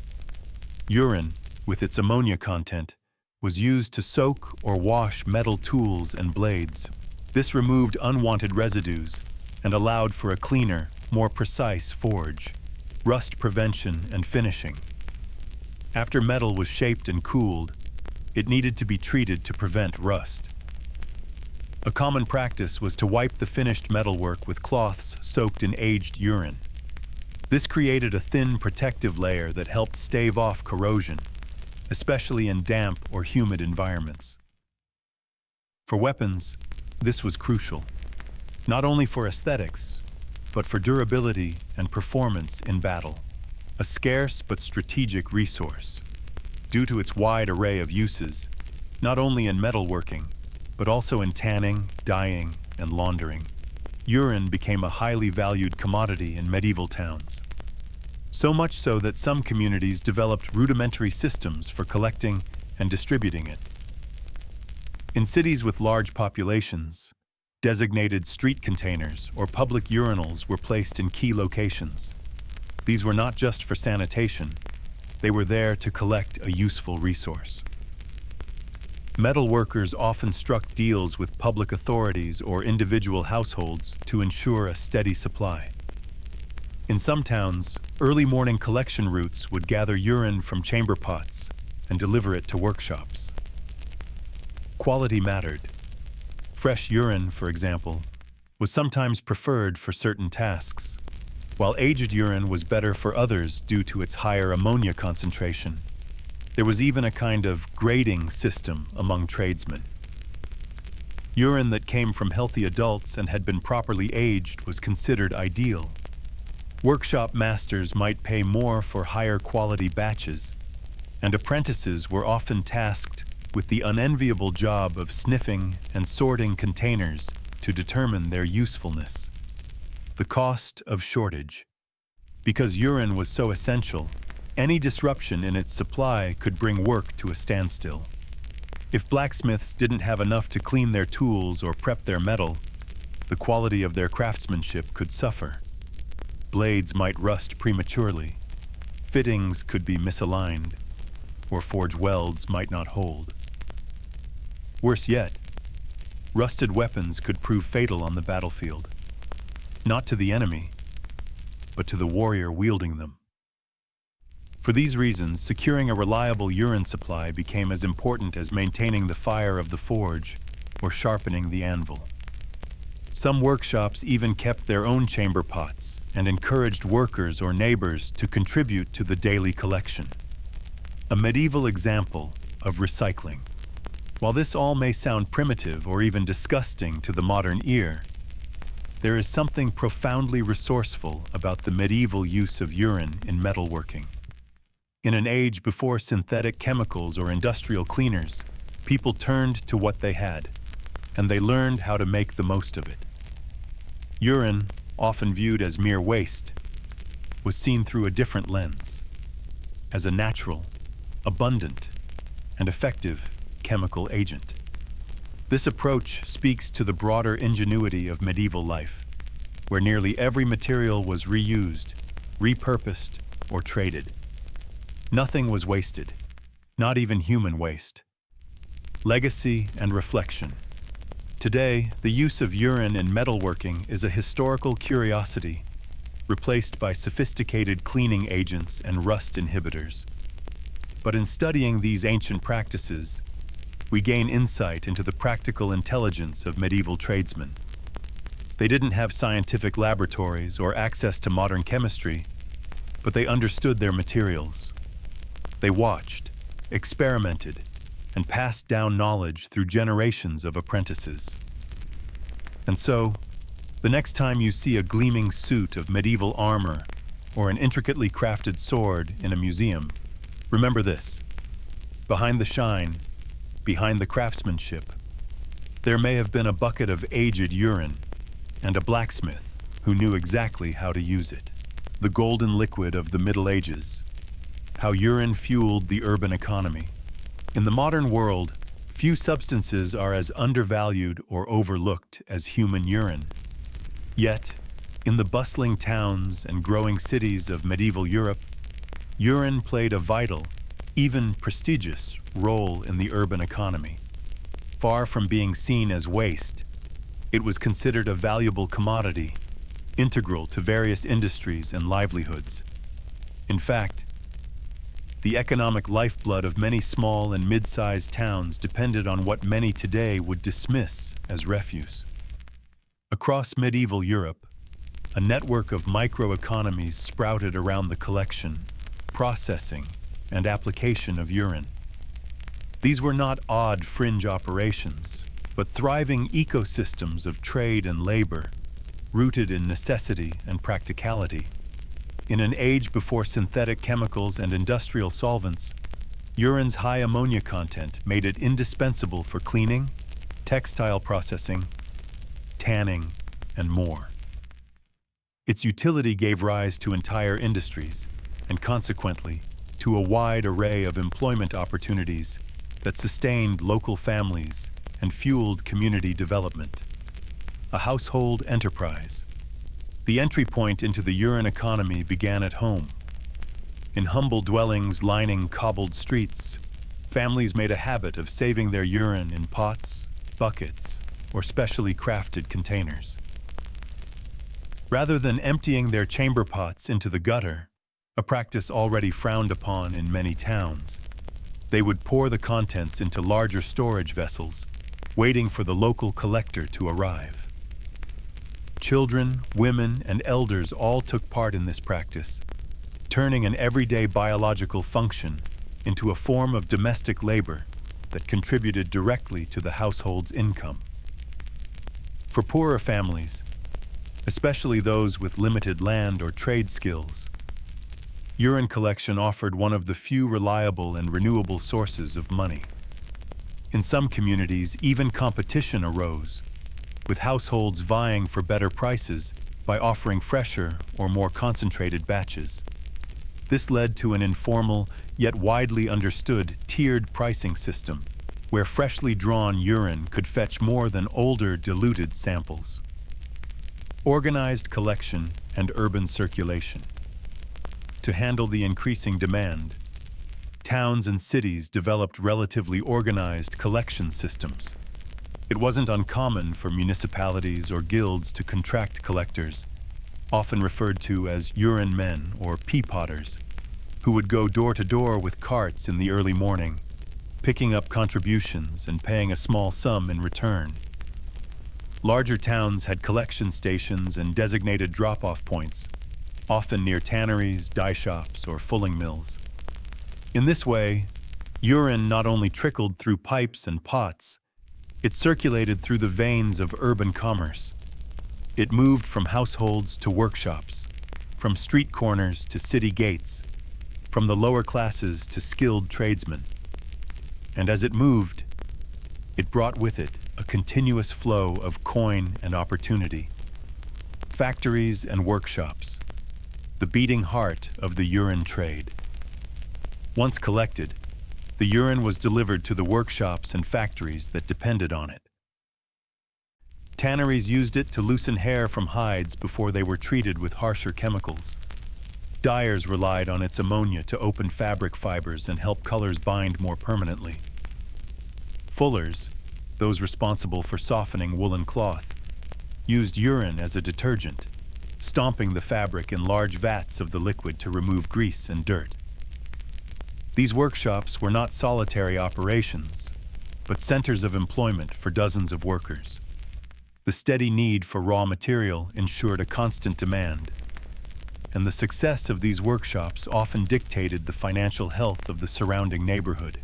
Urine, with its ammonia content, was used to soak or wash metal tools and blades. This removed unwanted residues and allowed for a cleaner, more precise forge, rust prevention and finishing. After metal was shaped and cooled, it needed to be treated to prevent rust. A common practice was to wipe the finished metalwork with cloths soaked in aged urine. This created a thin protective layer that helped stave off corrosion, especially in damp or humid environments. For weapons, this was crucial, not only for aesthetics, but for durability and performance in battle. A scarce but strategic resource, due to its wide array of uses, not only in metalworking, but also in tanning, dyeing, and laundering. Urine became a highly valued commodity in medieval towns. So much so that some communities developed rudimentary systems for collecting and distributing it. In cities with large populations, designated street containers or public urinals were placed in key locations. These were not just for sanitation, they were there to collect a useful resource. Metal workers often struck deals with public authorities or individual households to ensure a steady supply. In some towns, early morning collection routes would gather urine from chamber pots and deliver it to workshops. Quality mattered. Fresh urine, for example, was sometimes preferred for certain tasks, while aged urine was better for others due to its higher ammonia concentration. There was even a kind of grading system among tradesmen. Urine that came from healthy adults and had been properly aged was considered ideal. Workshop masters might pay more for higher quality batches, and apprentices were often tasked with the unenviable job of sniffing and sorting containers to determine their usefulness. The cost of shortage. Because urine was so essential, any disruption in its supply could bring work to a standstill. If blacksmiths didn't have enough to clean their tools or prep their metal, the quality of their craftsmanship could suffer. Blades might rust prematurely, fittings could be misaligned, or forge welds might not hold. Worse yet, rusted weapons could prove fatal on the battlefield, not to the enemy, but to the warrior wielding them. For these reasons, securing a reliable urine supply became as important as maintaining the fire of the forge or sharpening the anvil. Some workshops even kept their own chamber pots and encouraged workers or neighbors to contribute to the daily collection. A medieval example of recycling. While this all may sound primitive or even disgusting to the modern ear, there is something profoundly resourceful about the medieval use of urine in metalworking. In an age before synthetic chemicals or industrial cleaners, people turned to what they had, and they learned how to make the most of it. Urine, often viewed as mere waste, was seen through a different lens, as a natural, abundant, and effective chemical agent. This approach speaks to the broader ingenuity of medieval life, where nearly every material was reused, repurposed, or traded. Nothing was wasted, not even human waste. Legacy and reflection. Today, the use of urine in metalworking is a historical curiosity, replaced by sophisticated cleaning agents and rust inhibitors. But in studying these ancient practices, we gain insight into the practical intelligence of medieval tradesmen. They didn't have scientific laboratories or access to modern chemistry, but they understood their materials. They watched, experimented, and passed down knowledge through generations of apprentices. And so, the next time you see a gleaming suit of medieval armor or an intricately crafted sword in a museum, remember this: behind the shine, behind the craftsmanship, there may have been a bucket of aged urine and a blacksmith who knew exactly how to use it. The golden liquid of the Middle Ages. How urine fueled the urban economy. In the modern world, few substances are as undervalued or overlooked as human urine. Yet, in the bustling towns and growing cities of medieval Europe, urine played a vital, even prestigious, role in the urban economy. Far from being seen as waste, it was considered a valuable commodity, integral to various industries and livelihoods. In fact, the economic lifeblood of many small and mid-sized towns depended on what many today would dismiss as refuse. Across medieval Europe, a network of microeconomies sprouted around the collection, processing, and application of urine. These were not odd fringe operations, but thriving ecosystems of trade and labor, rooted in necessity and practicality. In an age before synthetic chemicals and industrial solvents, urine's high ammonia content made it indispensable for cleaning, textile processing, tanning, and more. Its utility gave rise to entire industries, and consequently, to a wide array of employment opportunities that sustained local families and fueled community development. A household enterprise. The entry point into the urine economy began at home. In humble dwellings lining cobbled streets, families made a habit of saving their urine in pots, buckets, or specially crafted containers. Rather than emptying their chamber pots into the gutter, a practice already frowned upon in many towns, they would pour the contents into larger storage vessels, waiting for the local collector to arrive. Children, women, and elders all took part in this practice, turning an everyday biological function into a form of domestic labor that contributed directly to the household's income. For poorer families, especially those with limited land or trade skills, urine collection offered one of the few reliable and renewable sources of money. In some communities, even competition arose, with households vying for better prices by offering fresher or more concentrated batches. This led to an informal, yet widely understood, tiered pricing system, where freshly drawn urine could fetch more than older, diluted samples. Organized collection and urban circulation. To handle the increasing demand, towns and cities developed relatively organized collection systems. It wasn't uncommon for municipalities or guilds to contract collectors, often referred to as urine men or pea potters, who would go door to door with carts in the early morning, picking up contributions and paying a small sum in return. Larger towns had collection stations and designated drop-off points, often near tanneries, dye shops, or fulling mills. In this way, urine not only trickled through pipes and pots, it circulated through the veins of urban commerce. It moved from households to workshops, from street corners to city gates, from the lower classes to skilled tradesmen. And as it moved, it brought with it a continuous flow of coin and opportunity. Factories and workshops, the beating heart of the urine trade. Once collected, the urine was delivered to the workshops and factories that depended on it. Tanneries used it to loosen hair from hides before they were treated with harsher chemicals. Dyers relied on its ammonia to open fabric fibers and help colors bind more permanently. Fullers, those responsible for softening woolen cloth, used urine as a detergent, stomping the fabric in large vats of the liquid to remove grease and dirt. These workshops were not solitary operations, but centers of employment for dozens of workers. The steady need for raw material ensured a constant demand, and the success of these workshops often dictated the financial health of the surrounding neighborhood.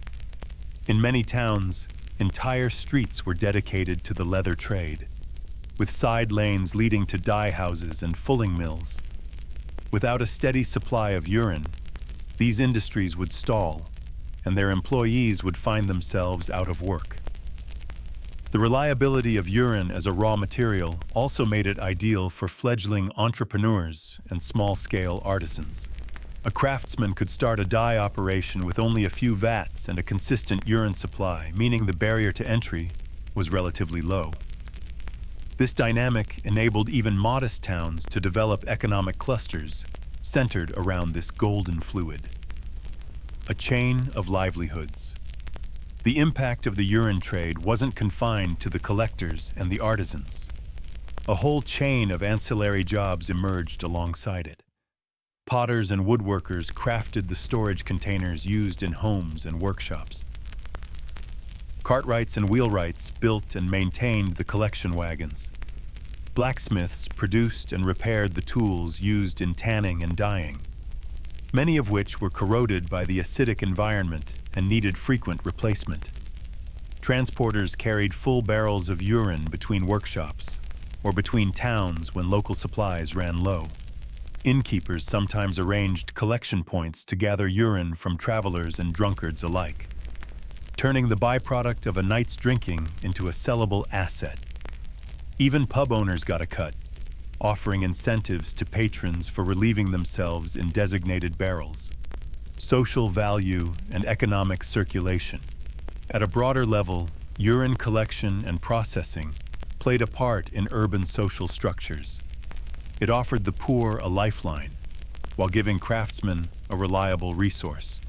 In many towns, entire streets were dedicated to the leather trade, with side lanes leading to dye houses and fulling mills. Without a steady supply of urine, these industries would stall, and their employees would find themselves out of work. The reliability of urine as a raw material also made it ideal for fledgling entrepreneurs and small-scale artisans. A craftsman could start a dye operation with only a few vats and a consistent urine supply, meaning the barrier to entry was relatively low. This dynamic enabled even modest towns to develop economic clusters centered around this golden fluid. a chain of livelihoods. The impact of the urine trade wasn't confined to the collectors and the artisans. A whole chain of ancillary jobs emerged alongside it. Potters and woodworkers crafted the storage containers used in homes and workshops. Cartwrights and wheelwrights built and maintained the collection wagons. Blacksmiths produced and repaired the tools used in tanning and dyeing, many of which were corroded by the acidic environment and needed frequent replacement. Transporters carried full barrels of urine between workshops or between towns when local supplies ran low. Innkeepers sometimes arranged collection points to gather urine from travelers and drunkards alike, turning the byproduct of a night's drinking into a sellable asset. Even pub owners got a cut, offering incentives to patrons for relieving themselves in designated barrels. Social value and economic circulation. At a broader level, urine collection and processing played a part in urban social structures. It offered the poor a lifeline, while giving craftsmen a reliable resource.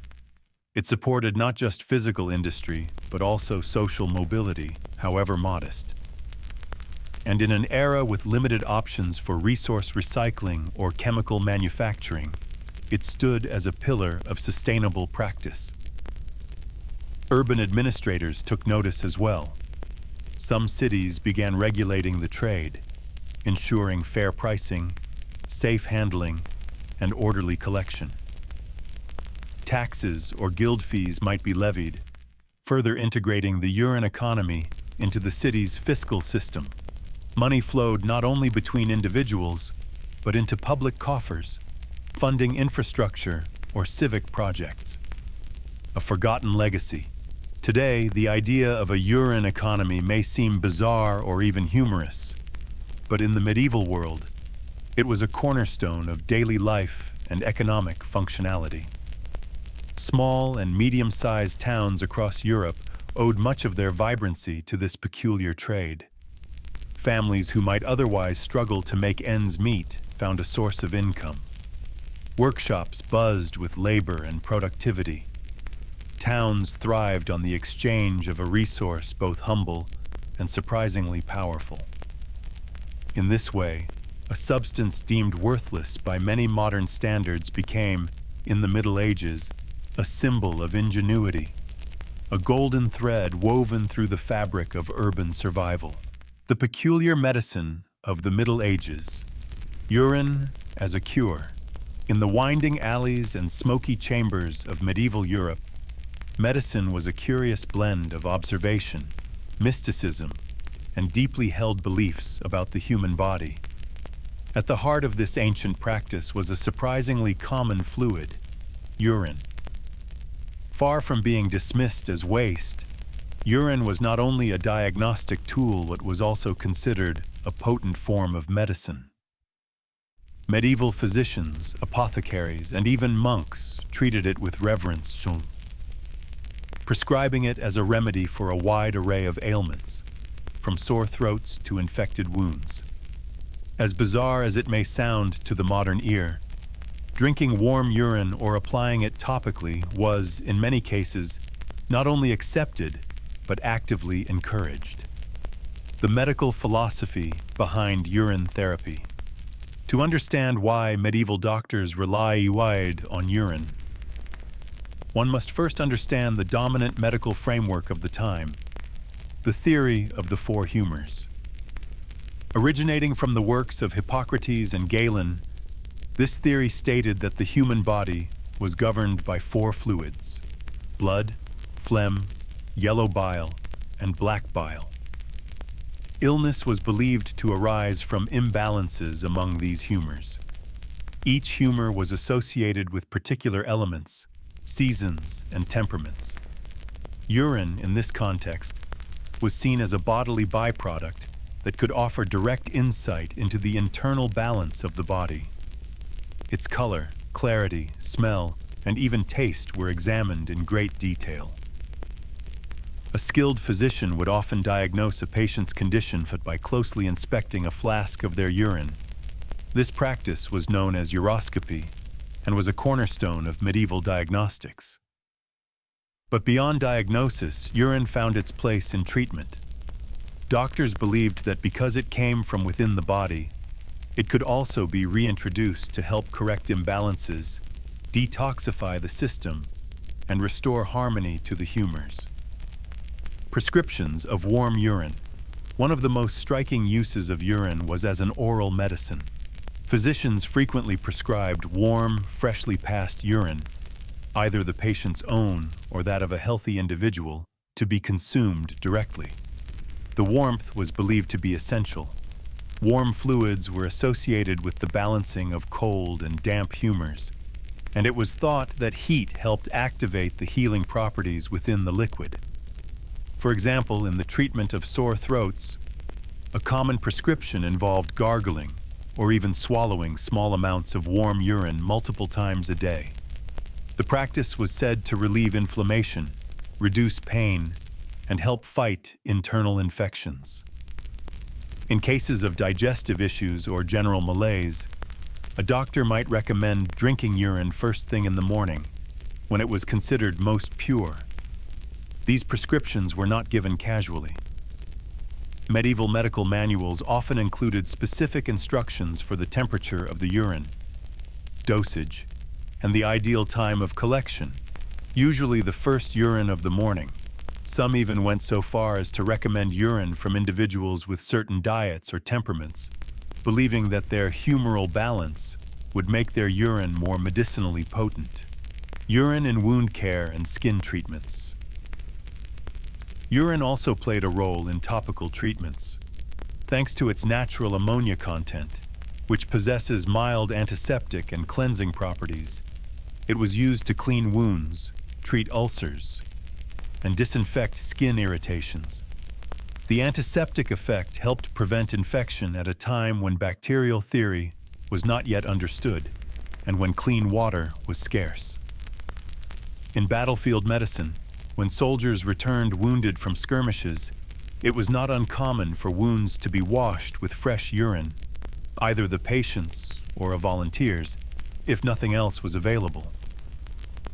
It supported not just physical industry, but also social mobility, however modest. And in an era with limited options for resource recycling or chemical manufacturing, it stood as a pillar of sustainable practice. Urban administrators took notice as well. Some cities began regulating the trade, ensuring fair pricing, safe handling, and orderly collection. Taxes or guild fees might be levied, further integrating the urine economy into the city's fiscal system. Money flowed not only between individuals, but into public coffers, funding infrastructure or civic projects. A forgotten legacy. Today, the idea of a urine economy may seem bizarre or even humorous, but in the medieval world, it was a cornerstone of daily life and economic functionality. Small and medium-sized towns across Europe owed much of their vibrancy to this peculiar trade. Families who might otherwise struggle to make ends meet found a source of income. Workshops buzzed with labor and productivity. Towns thrived on the exchange of a resource both humble and surprisingly powerful. In this way, a substance deemed worthless by many modern standards became, in the Middle Ages, a symbol of ingenuity, a golden thread woven through the fabric of urban survival. The peculiar medicine of the Middle Ages, urine as a cure. In the winding alleys and smoky chambers of medieval Europe, medicine was a curious blend of observation, mysticism, and deeply held beliefs about the human body. At the heart of this ancient practice was a surprisingly common fluid, urine. Far from being dismissed as waste, urine was not only a diagnostic tool but was also considered a potent form of medicine. Medieval physicians, apothecaries, and even monks treated it with reverence, prescribing it as a remedy for a wide array of ailments, from sore throats to infected wounds. As bizarre as it may sound to the modern ear, drinking warm urine or applying it topically was, in many cases, not only accepted, but actively encouraged. The medical philosophy behind urine therapy. To understand why medieval doctors relied on urine, one must first understand the dominant medical framework of the time, the theory of the four humors. Originating from the works of Hippocrates and Galen, this theory stated that the human body was governed by four fluids: blood, phlegm, yellow bile, and black bile. Illness was believed to arise from imbalances among these humors. Each humor was associated with particular elements, seasons, and temperaments. Urine, in this context, was seen as a bodily byproduct that could offer direct insight into the internal balance of the body. Its color, clarity, smell, and even taste were examined in great detail. A skilled physician would often diagnose a patient's condition by closely inspecting a flask of their urine. This practice was known as uroscopy and was a cornerstone of medieval diagnostics. But beyond diagnosis, urine found its place in treatment. Doctors believed that because it came from within the body, it could also be reintroduced to help correct imbalances, detoxify the system, and restore harmony to the humors. Prescriptions of warm urine. One of the most striking uses of urine was as an oral medicine. Physicians frequently prescribed warm, freshly passed urine, either the patient's own or that of a healthy individual, to be consumed directly. The warmth was believed to be essential. Warm fluids were associated with the balancing of cold and damp humors, and it was thought that heat helped activate the healing properties within the liquid. For example, in the treatment of sore throats, a common prescription involved gargling or even swallowing small amounts of warm urine multiple times a day. The practice was said to relieve inflammation, reduce pain, and help fight internal infections. In cases of digestive issues or general malaise, a doctor might recommend drinking urine first thing in the morning, when it was considered most pure. These prescriptions were not given casually. Medieval medical manuals often included specific instructions for the temperature of the urine, dosage, and the ideal time of collection, usually the first urine of the morning. Some even went so far as to recommend urine from individuals with certain diets or temperaments, believing that their humoral balance would make their urine more medicinally potent. Urine in wound care and skin treatments. Urine also played a role in topical treatments, thanks to its natural ammonia content, which possesses mild antiseptic and cleansing properties. It was used to clean wounds, treat ulcers, and disinfect skin irritations. The antiseptic effect helped prevent infection at a time when bacterial theory was not yet understood and when clean water was scarce. In battlefield medicine, when soldiers returned wounded from skirmishes, it was not uncommon for wounds to be washed with fresh urine, either the patient's or a volunteer's, if nothing else was available.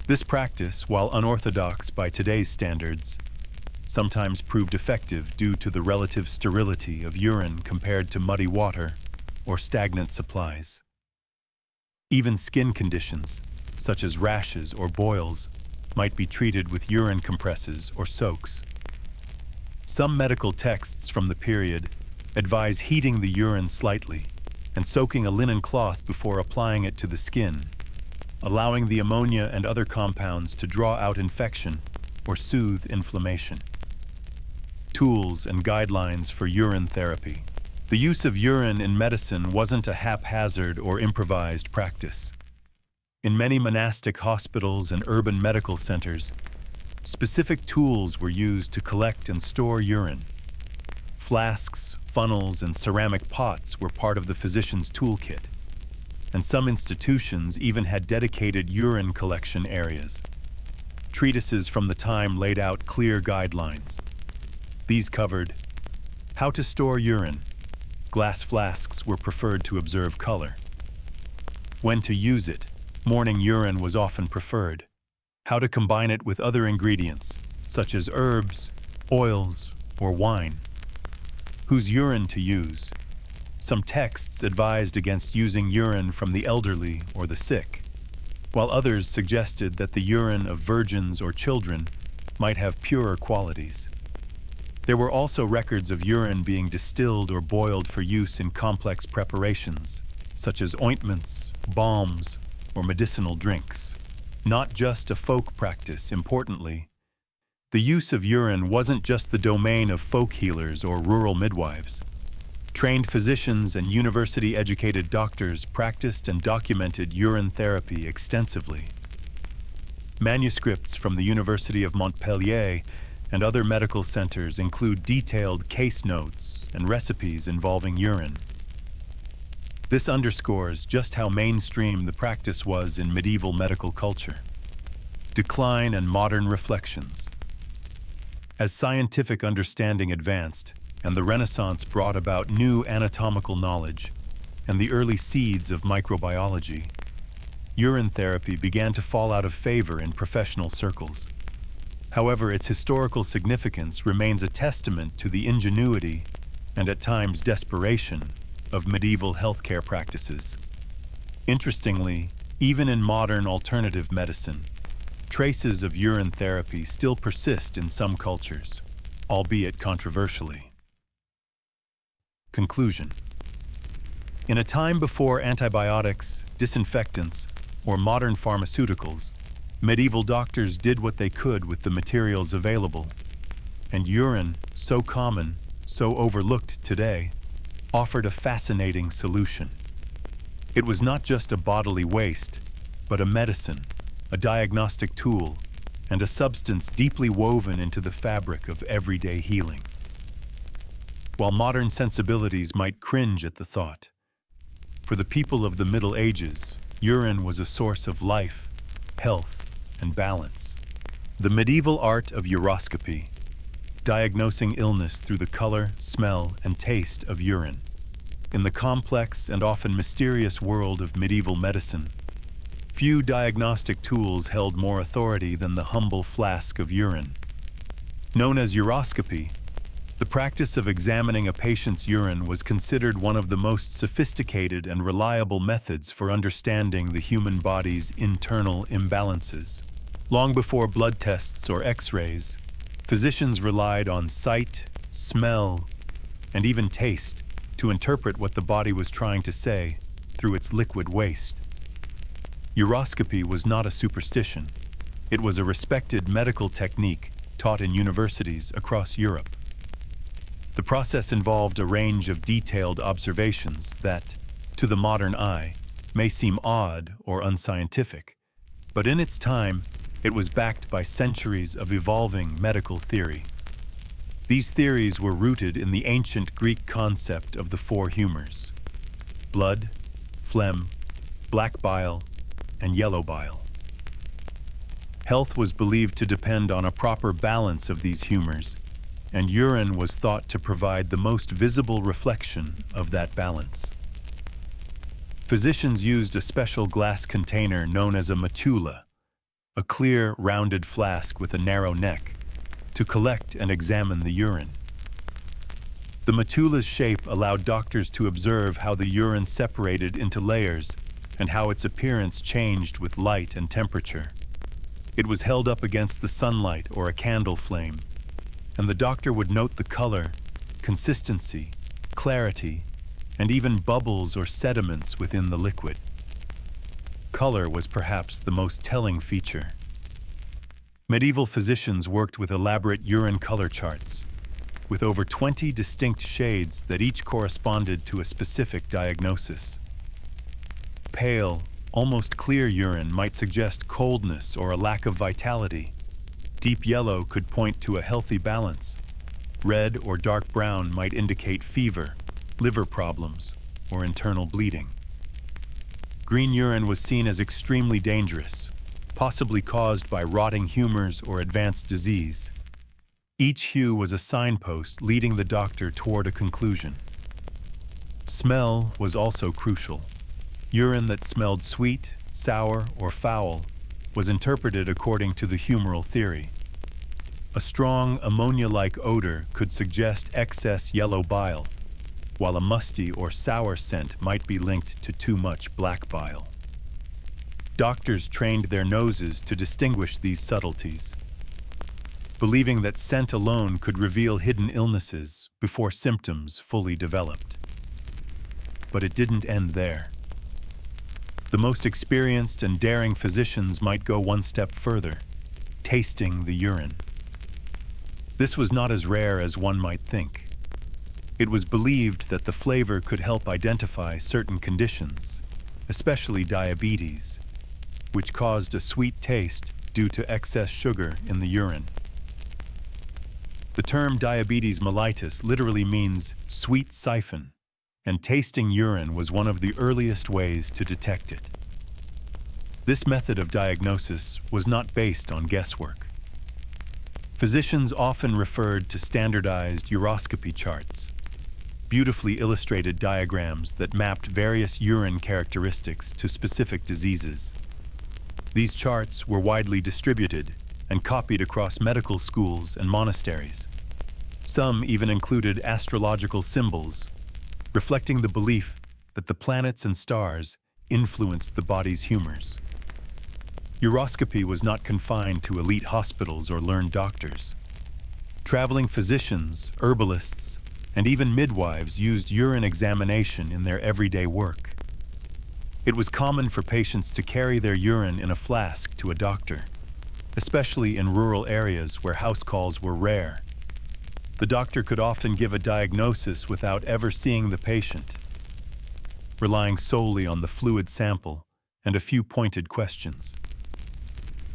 This practice, while unorthodox by today's standards, sometimes proved effective due to the relative sterility of urine compared to muddy water or stagnant supplies. Even skin conditions, such as rashes or boils, might be treated with urine compresses or soaks. Some medical texts from the period advise heating the urine slightly and soaking a linen cloth before applying it to the skin, allowing the ammonia and other compounds to draw out infection or soothe inflammation. Tools and guidelines for urine therapy. The use of urine in medicine wasn't a haphazard or improvised practice. In many monastic hospitals and urban medical centers, specific tools were used to collect and store urine. Flasks, funnels, and ceramic pots were part of the physician's toolkit, and some institutions even had dedicated urine collection areas. Treatises from the time laid out clear guidelines. These covered how to store urine. Glass flasks were preferred to observe color. When to use it. Morning urine was often preferred. How to combine it with other ingredients, such as herbs, oils, or wine. Whose urine to use. Some texts advised against using urine from the elderly or the sick, while others suggested that the urine of virgins or children might have purer qualities. There were also records of urine being distilled or boiled for use in complex preparations, such as ointments, balms, or medicinal drinks. Not just a folk practice, importantly. The use of urine wasn't just the domain of folk healers or rural midwives. Trained physicians and university-educated doctors practiced and documented urine therapy extensively. Manuscripts from the University of Montpellier and other medical centers include detailed case notes and recipes involving urine. This underscores just how mainstream the practice was in medieval medical culture. Decline and modern reflections. As scientific understanding advanced and the Renaissance brought about new anatomical knowledge and the early seeds of microbiology, urine therapy began to fall out of favor in professional circles. However, its historical significance remains a testament to the ingenuity and at times desperation of medieval healthcare practices. Interestingly, even in modern alternative medicine, traces of urine therapy still persist in some cultures, albeit controversially. Conclusion. In a time before antibiotics, disinfectants, or modern pharmaceuticals, medieval doctors did what they could with the materials available, and urine, so common, so overlooked today, offered a fascinating solution. It was not just a bodily waste, but a medicine, a diagnostic tool, and a substance deeply woven into the fabric of everyday healing. While modern sensibilities might cringe at the thought, for the people of the Middle Ages, urine was a source of life, health, and balance. The medieval art of uroscopy, diagnosing illness through the color, smell, and taste of urine. In the complex and often mysterious world of medieval medicine, few diagnostic tools held more authority than the humble flask of urine. Known as uroscopy, the practice of examining a patient's urine was considered one of the most sophisticated and reliable methods for understanding the human body's internal imbalances. Long before blood tests or X-rays, physicians relied on sight, smell, and even taste to interpret what the body was trying to say through its liquid waste. Uroscopy was not a superstition. It was a respected medical technique taught in universities across Europe. The process involved a range of detailed observations that, to the modern eye, may seem odd or unscientific, but in its time, it was backed by centuries of evolving medical theory. These theories were rooted in the ancient Greek concept of the four humors: blood, phlegm, black bile, and yellow bile. Health was believed to depend on a proper balance of these humors, and urine was thought to provide the most visible reflection of that balance. Physicians used a special glass container known as a matula, a clear, rounded flask with a narrow neck, to collect and examine the urine. The matula's shape allowed doctors to observe how the urine separated into layers and how its appearance changed with light and temperature. It was held up against the sunlight or a candle flame, and the doctor would note the color, consistency, clarity, and even bubbles or sediments within the liquid. Color was perhaps the most telling feature. Medieval physicians worked with elaborate urine color charts, with over 20 distinct shades that each corresponded to a specific diagnosis. Pale, almost clear urine might suggest coldness or a lack of vitality. Deep yellow could point to a healthy balance. Red or dark brown might indicate fever, liver problems, or internal bleeding. Green urine was seen as extremely dangerous, possibly caused by rotting humors or advanced disease. Each hue was a signpost leading the doctor toward a conclusion. Smell was also crucial. Urine that smelled sweet, sour, or foul was interpreted according to the humoral theory. A strong ammonia-like odor could suggest excess yellow bile, while a musty or sour scent might be linked to too much black bile. Doctors trained their noses to distinguish these subtleties, believing that scent alone could reveal hidden illnesses before symptoms fully developed. But it didn't end there. The most experienced and daring physicians might go one step further, tasting the urine. This was not as rare as one might think. It was believed that the flavor could help identify certain conditions, especially diabetes, which caused a sweet taste due to excess sugar in the urine. The term diabetes mellitus literally means sweet siphon, and tasting urine was one of the earliest ways to detect it. This method of diagnosis was not based on guesswork. Physicians often referred to standardized uroscopy charts, beautifully illustrated diagrams that mapped various urine characteristics to specific diseases. These charts were widely distributed, and copied across medical schools and monasteries. Some even included astrological symbols, reflecting the belief that the planets and stars influenced the body's humors. Uroscopy was not confined to elite hospitals or learned doctors. Traveling physicians, herbalists, and even midwives used urine examination in their everyday work. It was common for patients to carry their urine in a flask to a doctor, especially in rural areas where house calls were rare. The doctor could often give a diagnosis without ever seeing the patient, relying solely on the fluid sample and a few pointed questions.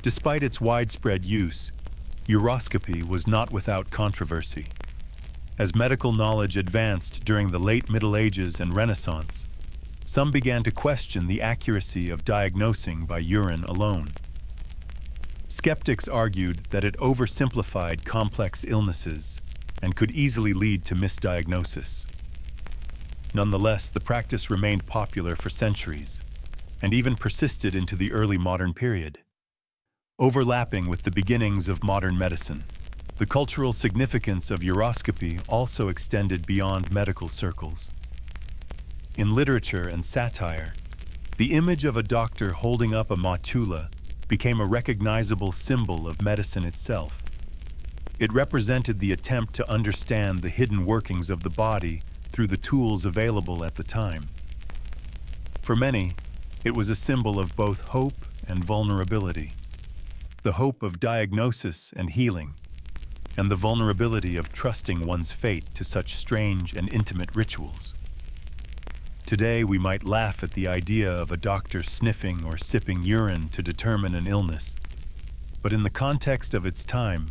Despite its widespread use, uroscopy was not without controversy. As medical knowledge advanced during the late Middle Ages and Renaissance, some began to question the accuracy of diagnosing by urine alone. Skeptics argued that it oversimplified complex illnesses and could easily lead to misdiagnosis. Nonetheless, the practice remained popular for centuries and even persisted into the early modern period. Overlapping with the beginnings of modern medicine, the cultural significance of uroscopy also extended beyond medical circles. In literature and satire, the image of a doctor holding up a matula became a recognizable symbol of medicine itself. It represented the attempt to understand the hidden workings of the body through the tools available at the time. For many, it was a symbol of both hope and vulnerability. The hope of diagnosis and healing, and the vulnerability of trusting one's fate to such strange and intimate rituals. Today, we might laugh at the idea of a doctor sniffing or sipping urine to determine an illness. But in the context of its time,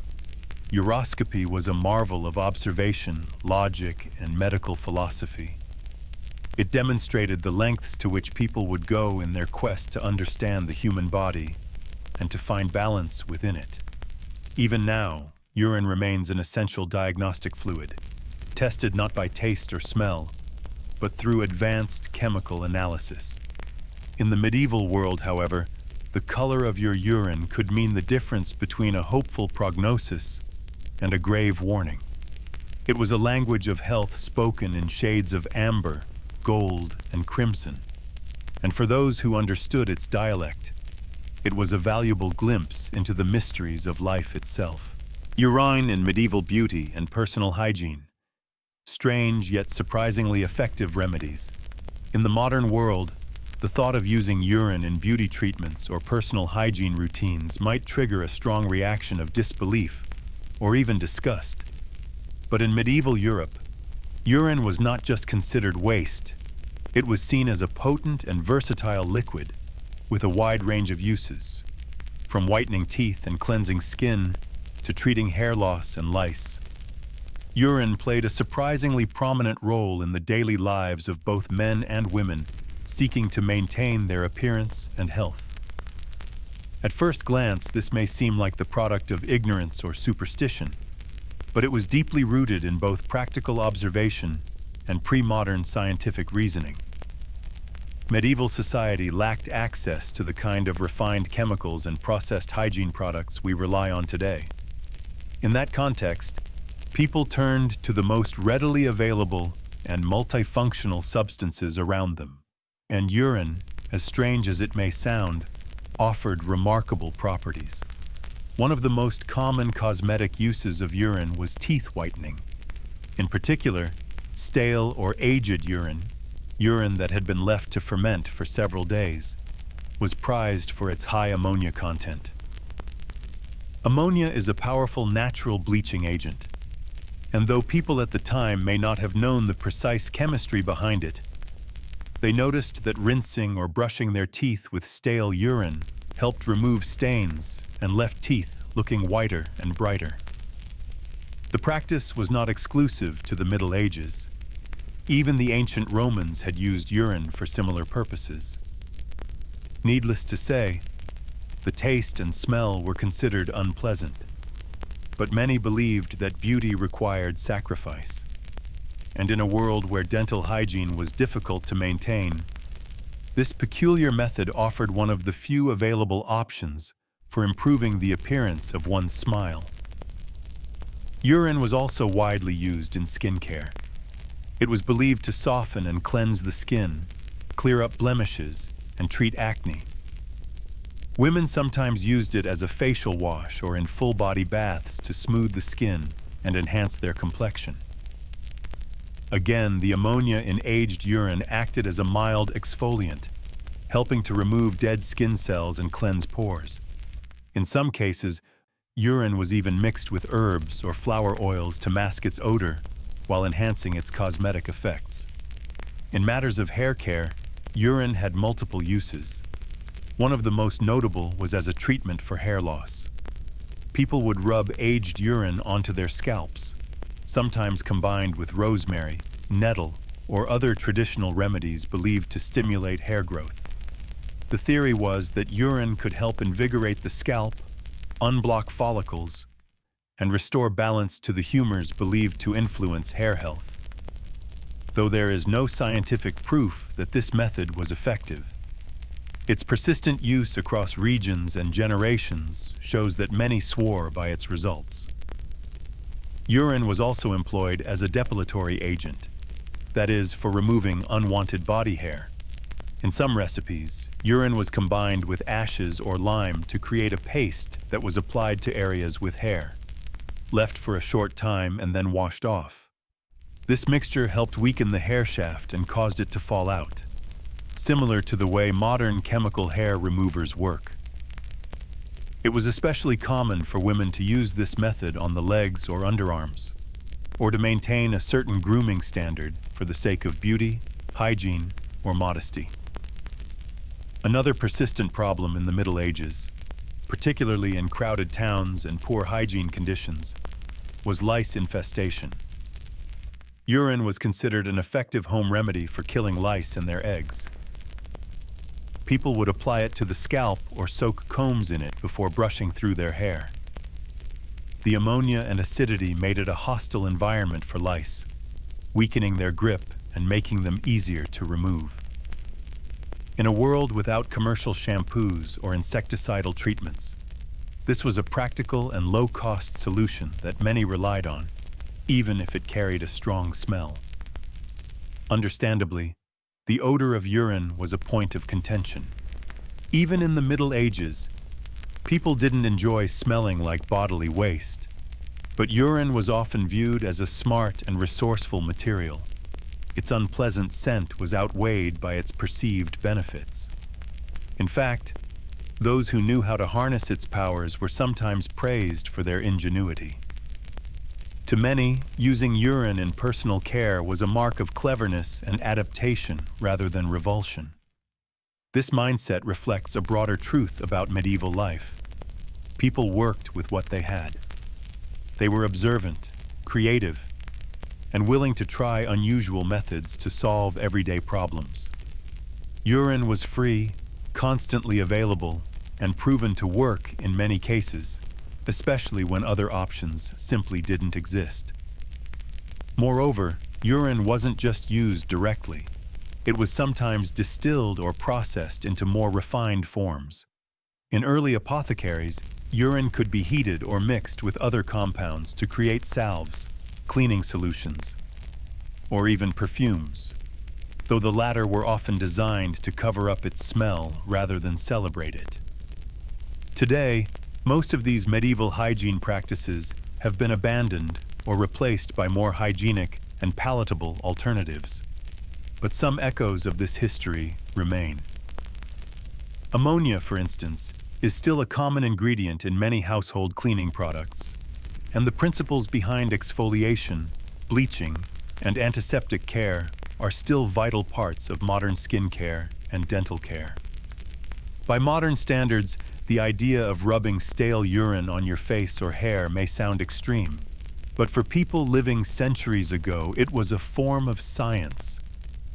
uroscopy was a marvel of observation, logic, and medical philosophy. It demonstrated the lengths to which people would go in their quest to understand the human body and to find balance within it. Even now, urine remains an essential diagnostic fluid, tested not by taste or smell, but through advanced chemical analysis. In the medieval world, however, the color of your urine could mean the difference between a hopeful prognosis and a grave warning. It was a language of health spoken in shades of amber, gold, and crimson. And for those who understood its dialect, it was a valuable glimpse into the mysteries of life itself. Urine in medieval beauty and personal hygiene. Strange yet surprisingly effective remedies. In the modern world, the thought of using urine in beauty treatments or personal hygiene routines might trigger a strong reaction of disbelief or even disgust. But in medieval Europe, urine was not just considered waste. It was seen as a potent and versatile liquid with a wide range of uses, from whitening teeth and cleansing skin to treating hair loss and lice. Urine played a surprisingly prominent role in the daily lives of both men and women seeking to maintain their appearance and health. At first glance, this may seem like the product of ignorance or superstition, but it was deeply rooted in both practical observation and pre-modern scientific reasoning. Medieval society lacked access to the kind of refined chemicals and processed hygiene products we rely on today. In that context, people turned to the most readily available and multifunctional substances around them. And urine, as strange as it may sound, offered remarkable properties. One of the most common cosmetic uses of urine was teeth whitening. In particular, stale or aged urine, urine that had been left to ferment for several days, was prized for its high ammonia content. Ammonia is a powerful natural bleaching agent, and though people at the time may not have known the precise chemistry behind it, they noticed that rinsing or brushing their teeth with stale urine helped remove stains and left teeth looking whiter and brighter. The practice was not exclusive to the Middle Ages. Even the ancient Romans had used urine for similar purposes. Needless to say, the taste and smell were considered unpleasant, but many believed that beauty required sacrifice. And in a world where dental hygiene was difficult to maintain, this peculiar method offered one of the few available options for improving the appearance of one's smile. Urine was also widely used in skincare. It was believed to soften and cleanse the skin, clear up blemishes, and treat acne. Women sometimes used it as a facial wash or in full-body baths to smooth the skin and enhance their complexion. Again, the ammonia in aged urine acted as a mild exfoliant, helping to remove dead skin cells and cleanse pores. In some cases, urine was even mixed with herbs or flower oils to mask its odor while enhancing its cosmetic effects. In matters of hair care, urine had multiple uses. One of the most notable was as a treatment for hair loss. People would rub aged urine onto their scalps, sometimes combined with rosemary, nettle, or other traditional remedies believed to stimulate hair growth. The theory was that urine could help invigorate the scalp, unblock follicles, and restore balance to the humors believed to influence hair health. Though there is no scientific proof that this method was effective, its persistent use across regions and generations shows that many swore by its results. Urine was also employed as a depilatory agent, that is, for removing unwanted body hair. In some recipes, urine was combined with ashes or lime to create a paste that was applied to areas with hair, left for a short time and then washed off. This mixture helped weaken the hair shaft and caused it to fall out, similar to the way modern chemical hair removers work. It was especially common for women to use this method on the legs or underarms, or to maintain a certain grooming standard for the sake of beauty, hygiene, or modesty. Another persistent problem in the Middle Ages, particularly in crowded towns and poor hygiene conditions, was lice infestation. Urine was considered an effective home remedy for killing lice and their eggs. People would apply it to the scalp or soak combs in it before brushing through their hair. The ammonia and acidity made it a hostile environment for lice, weakening their grip and making them easier to remove. In a world without commercial shampoos or insecticidal treatments, this was a practical and low-cost solution that many relied on, even if it carried a strong smell. Understandably, the odor of urine was a point of contention. Even in the Middle Ages, people didn't enjoy smelling like bodily waste, but urine was often viewed as a smart and resourceful material. Its unpleasant scent was outweighed by its perceived benefits. In fact, those who knew how to harness its powers were sometimes praised for their ingenuity. To many, using urine in personal care was a mark of cleverness and adaptation rather than revulsion. This mindset reflects a broader truth about medieval life. People worked with what they had. They were observant, creative, and willing to try unusual methods to solve everyday problems. Urine was free, constantly available, and proven to work in many cases, especially when other options simply didn't exist. Moreover, urine wasn't just used directly. It was sometimes distilled or processed into more refined forms. In early apothecaries, urine could be heated or mixed with other compounds to create salves, cleaning solutions, or even perfumes, though the latter were often designed to cover up its smell rather than celebrate it. Today, most of these medieval hygiene practices have been abandoned or replaced by more hygienic and palatable alternatives. But some echoes of this history remain. Ammonia, for instance, is still a common ingredient in many household cleaning products, and the principles behind exfoliation, bleaching, and antiseptic care are still vital parts of modern skin care and dental care. By modern standards, the idea of rubbing stale urine on your face or hair may sound extreme, but for people living centuries ago, it was a form of science.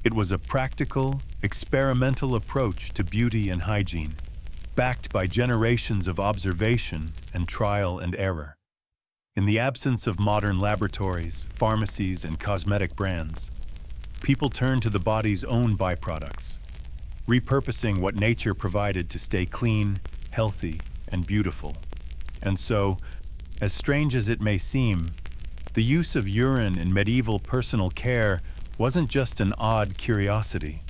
It was a practical, experimental approach to beauty and hygiene, backed by generations of observation and trial and error. In the absence of modern laboratories, pharmacies, and cosmetic brands, people turned to the body's own byproducts, repurposing what nature provided to stay clean, healthy, and beautiful. And so, as strange as it may seem, the use of urine in medieval personal care wasn't just an odd curiosity.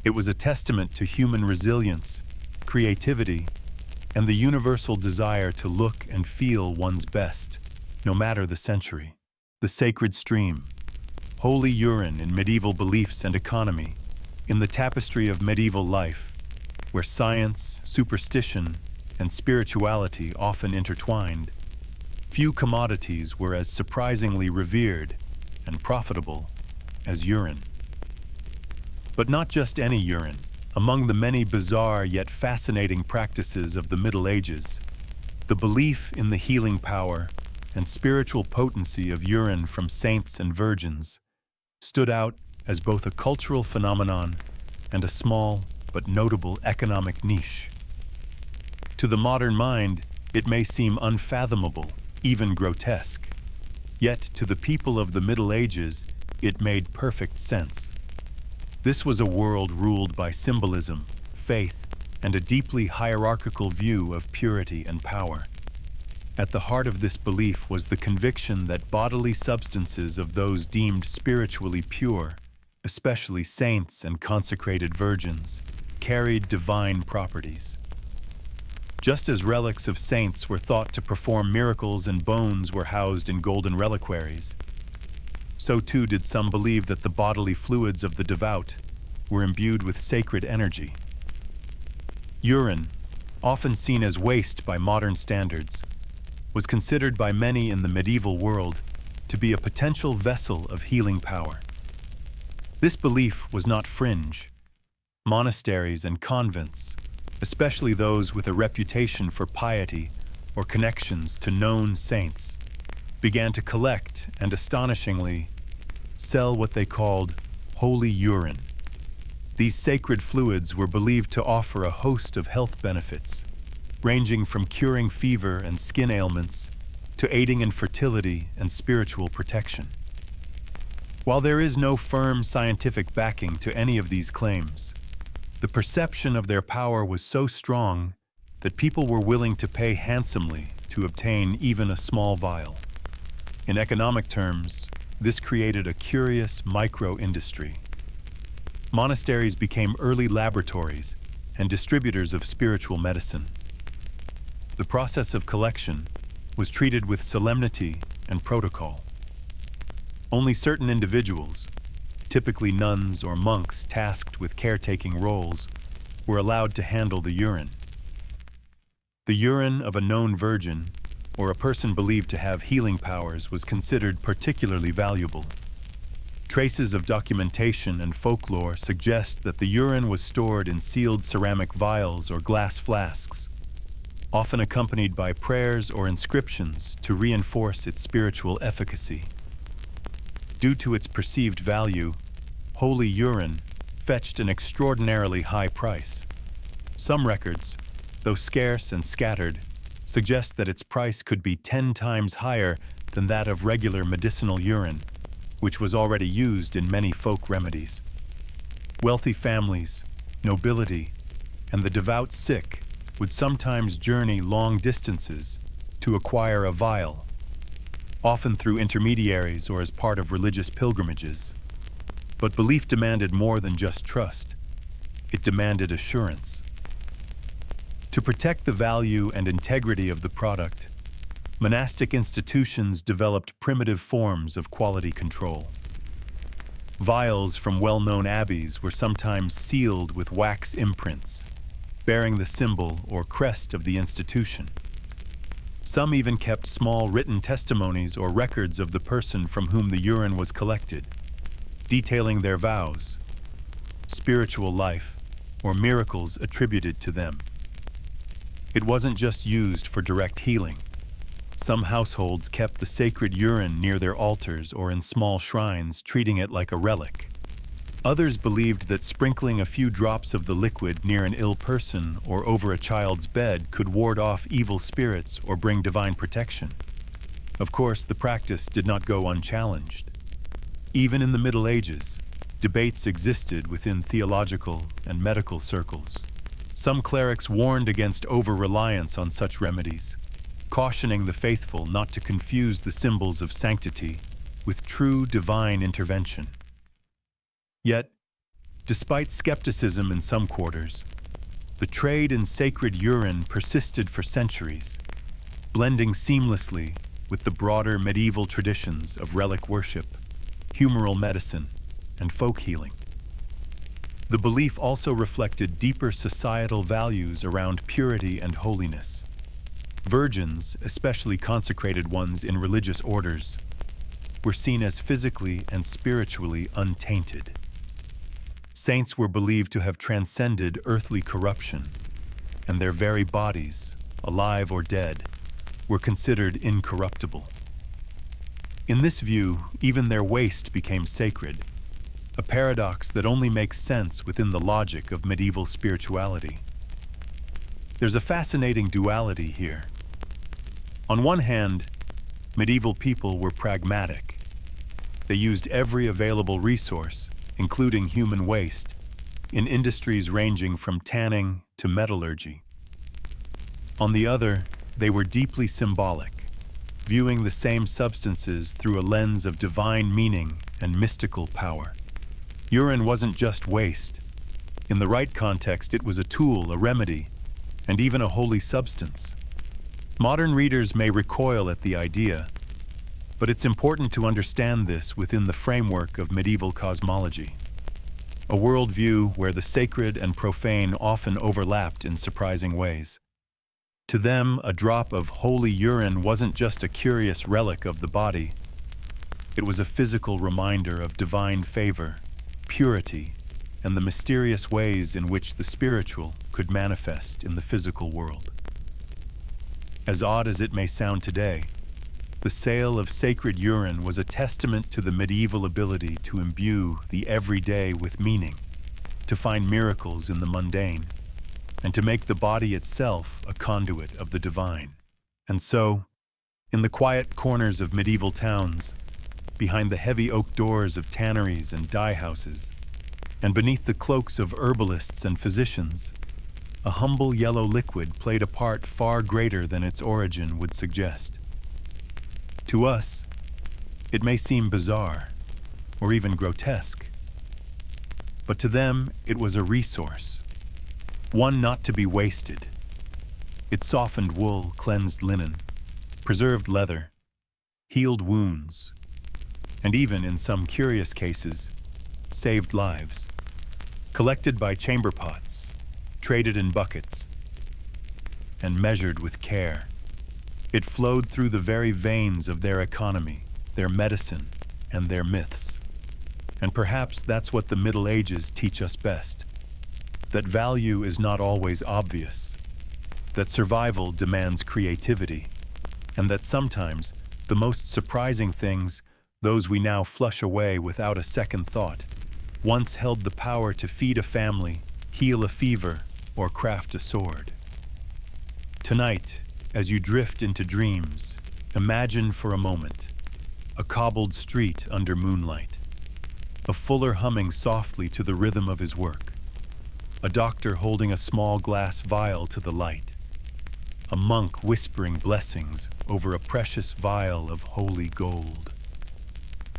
It was a testament to human resilience, creativity, and the universal desire to look and feel one's best, no matter the century. The sacred stream, holy urine in medieval beliefs and economy, in the tapestry of medieval life, where science, superstition, and spirituality often intertwined, few commodities were as surprisingly revered and profitable as urine. But not just any urine. Among the many bizarre yet fascinating practices of the Middle Ages, the belief in the healing power and spiritual potency of urine from saints and virgins stood out as both a cultural phenomenon and a small but notable economic niche. To the modern mind, it may seem unfathomable, even grotesque. Yet to the people of the Middle Ages, it made perfect sense. This was a world ruled by symbolism, faith, and a deeply hierarchical view of purity and power. At the heart of this belief was the conviction that bodily substances of those deemed spiritually pure, especially saints and consecrated virgins, carried divine properties. Just as relics of saints were thought to perform miracles and bones were housed in golden reliquaries, so too did some believe that the bodily fluids of the devout were imbued with sacred energy. Urine, often seen as waste by modern standards, was considered by many in the medieval world to be a potential vessel of healing power. This belief was not fringe. Monasteries and convents, especially those with a reputation for piety or connections to known saints, began to collect and, astonishingly, sell what they called holy urine. These sacred fluids were believed to offer a host of health benefits, ranging from curing fever and skin ailments to aiding in fertility and spiritual protection. While there is no firm scientific backing to any of these claims, the perception of their power was so strong that people were willing to pay handsomely to obtain even a small vial. In economic terms, this created a curious micro-industry. Monasteries became early laboratories and distributors of spiritual medicine. The process of collection was treated with solemnity and protocol. Only certain individuals, typically nuns or monks tasked with caretaking roles, were allowed to handle the urine. The urine of a known virgin or a person believed to have healing powers was considered particularly valuable. Traces of documentation and folklore suggest that the urine was stored in sealed ceramic vials or glass flasks, often accompanied by prayers or inscriptions to reinforce its spiritual efficacy. Due to its perceived value, holy urine fetched an extraordinarily high price. Some records, though scarce and scattered, suggest that its price could be 10 times higher than that of regular medicinal urine, which was already used in many folk remedies. Wealthy families, nobility, and the devout sick would sometimes journey long distances to acquire a vial, often through intermediaries or as part of religious pilgrimages. But belief demanded more than just trust. It demanded assurance. To protect the value and integrity of the product, monastic institutions developed primitive forms of quality control. Vials from well-known abbeys were sometimes sealed with wax imprints, bearing the symbol or crest of the institution. Some even kept small written testimonies or records of the person from whom the urine was collected, detailing their vows, spiritual life, or miracles attributed to them. It wasn't just used for direct healing. Some households kept the sacred urine near their altars or in small shrines, treating it like a relic. Others believed that sprinkling a few drops of the liquid near an ill person or over a child's bed could ward off evil spirits or bring divine protection. Of course, the practice did not go unchallenged. Even in the Middle Ages, debates existed within theological and medical circles. Some clerics warned against over-reliance on such remedies, cautioning the faithful not to confuse the symbols of sanctity with true divine intervention. Yet, despite skepticism in some quarters, the trade in sacred urine persisted for centuries, blending seamlessly with the broader medieval traditions of relic worship, humoral medicine, and folk healing. The belief also reflected deeper societal values around purity and holiness. Virgins, especially consecrated ones in religious orders, were seen as physically and spiritually untainted. Saints were believed to have transcended earthly corruption, and their very bodies, alive or dead, were considered incorruptible. In this view, even their waste became sacred, a paradox that only makes sense within the logic of medieval spirituality. There's a fascinating duality here. On one hand, medieval people were pragmatic. They used every available resource, including human waste, in industries ranging from tanning to metallurgy. On the other, they were deeply symbolic, viewing the same substances through a lens of divine meaning and mystical power. Urine wasn't just waste. In the right context, it was a tool, a remedy, and even a holy substance. Modern readers may recoil at the idea, but it's important to understand this within the framework of medieval cosmology, a worldview where the sacred and profane often overlapped in surprising ways. To them, a drop of holy urine wasn't just a curious relic of the body. It was a physical reminder of divine favor, purity, and the mysterious ways in which the spiritual could manifest in the physical world. As odd as it may sound today, the sale of sacred urine was a testament to the medieval ability to imbue the everyday with meaning, to find miracles in the mundane, and to make the body itself a conduit of the divine. And so, in the quiet corners of medieval towns, behind the heavy oak doors of tanneries and dye houses, and beneath the cloaks of herbalists and physicians, a humble yellow liquid played a part far greater than its origin would suggest. To us, it may seem bizarre, or even grotesque, but to them it was a resource, one not to be wasted. It softened wool, cleansed linen, preserved leather, healed wounds, and even, in some curious cases, saved lives. Collected by chamber pots, traded in buckets, and measured with care, it flowed through the very veins of their economy, their medicine, and their myths. And perhaps that's what the Middle Ages teach us best, that value is not always obvious, that survival demands creativity, and that sometimes the most surprising things, those we now flush away without a second thought, once held the power to feed a family, heal a fever, or craft a sword. Tonight, as you drift into dreams, imagine for a moment a cobbled street under moonlight, a fuller humming softly to the rhythm of his work, a doctor holding a small glass vial to the light, a monk whispering blessings over a precious vial of holy gold.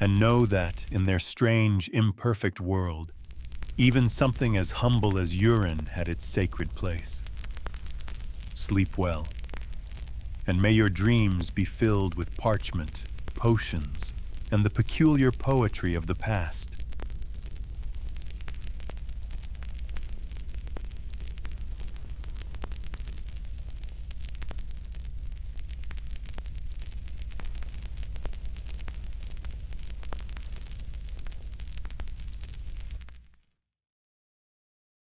And know that, in their strange, imperfect world, even something as humble as urine had its sacred place. Sleep well, and may your dreams be filled with parchment, potions, and the peculiar poetry of the past.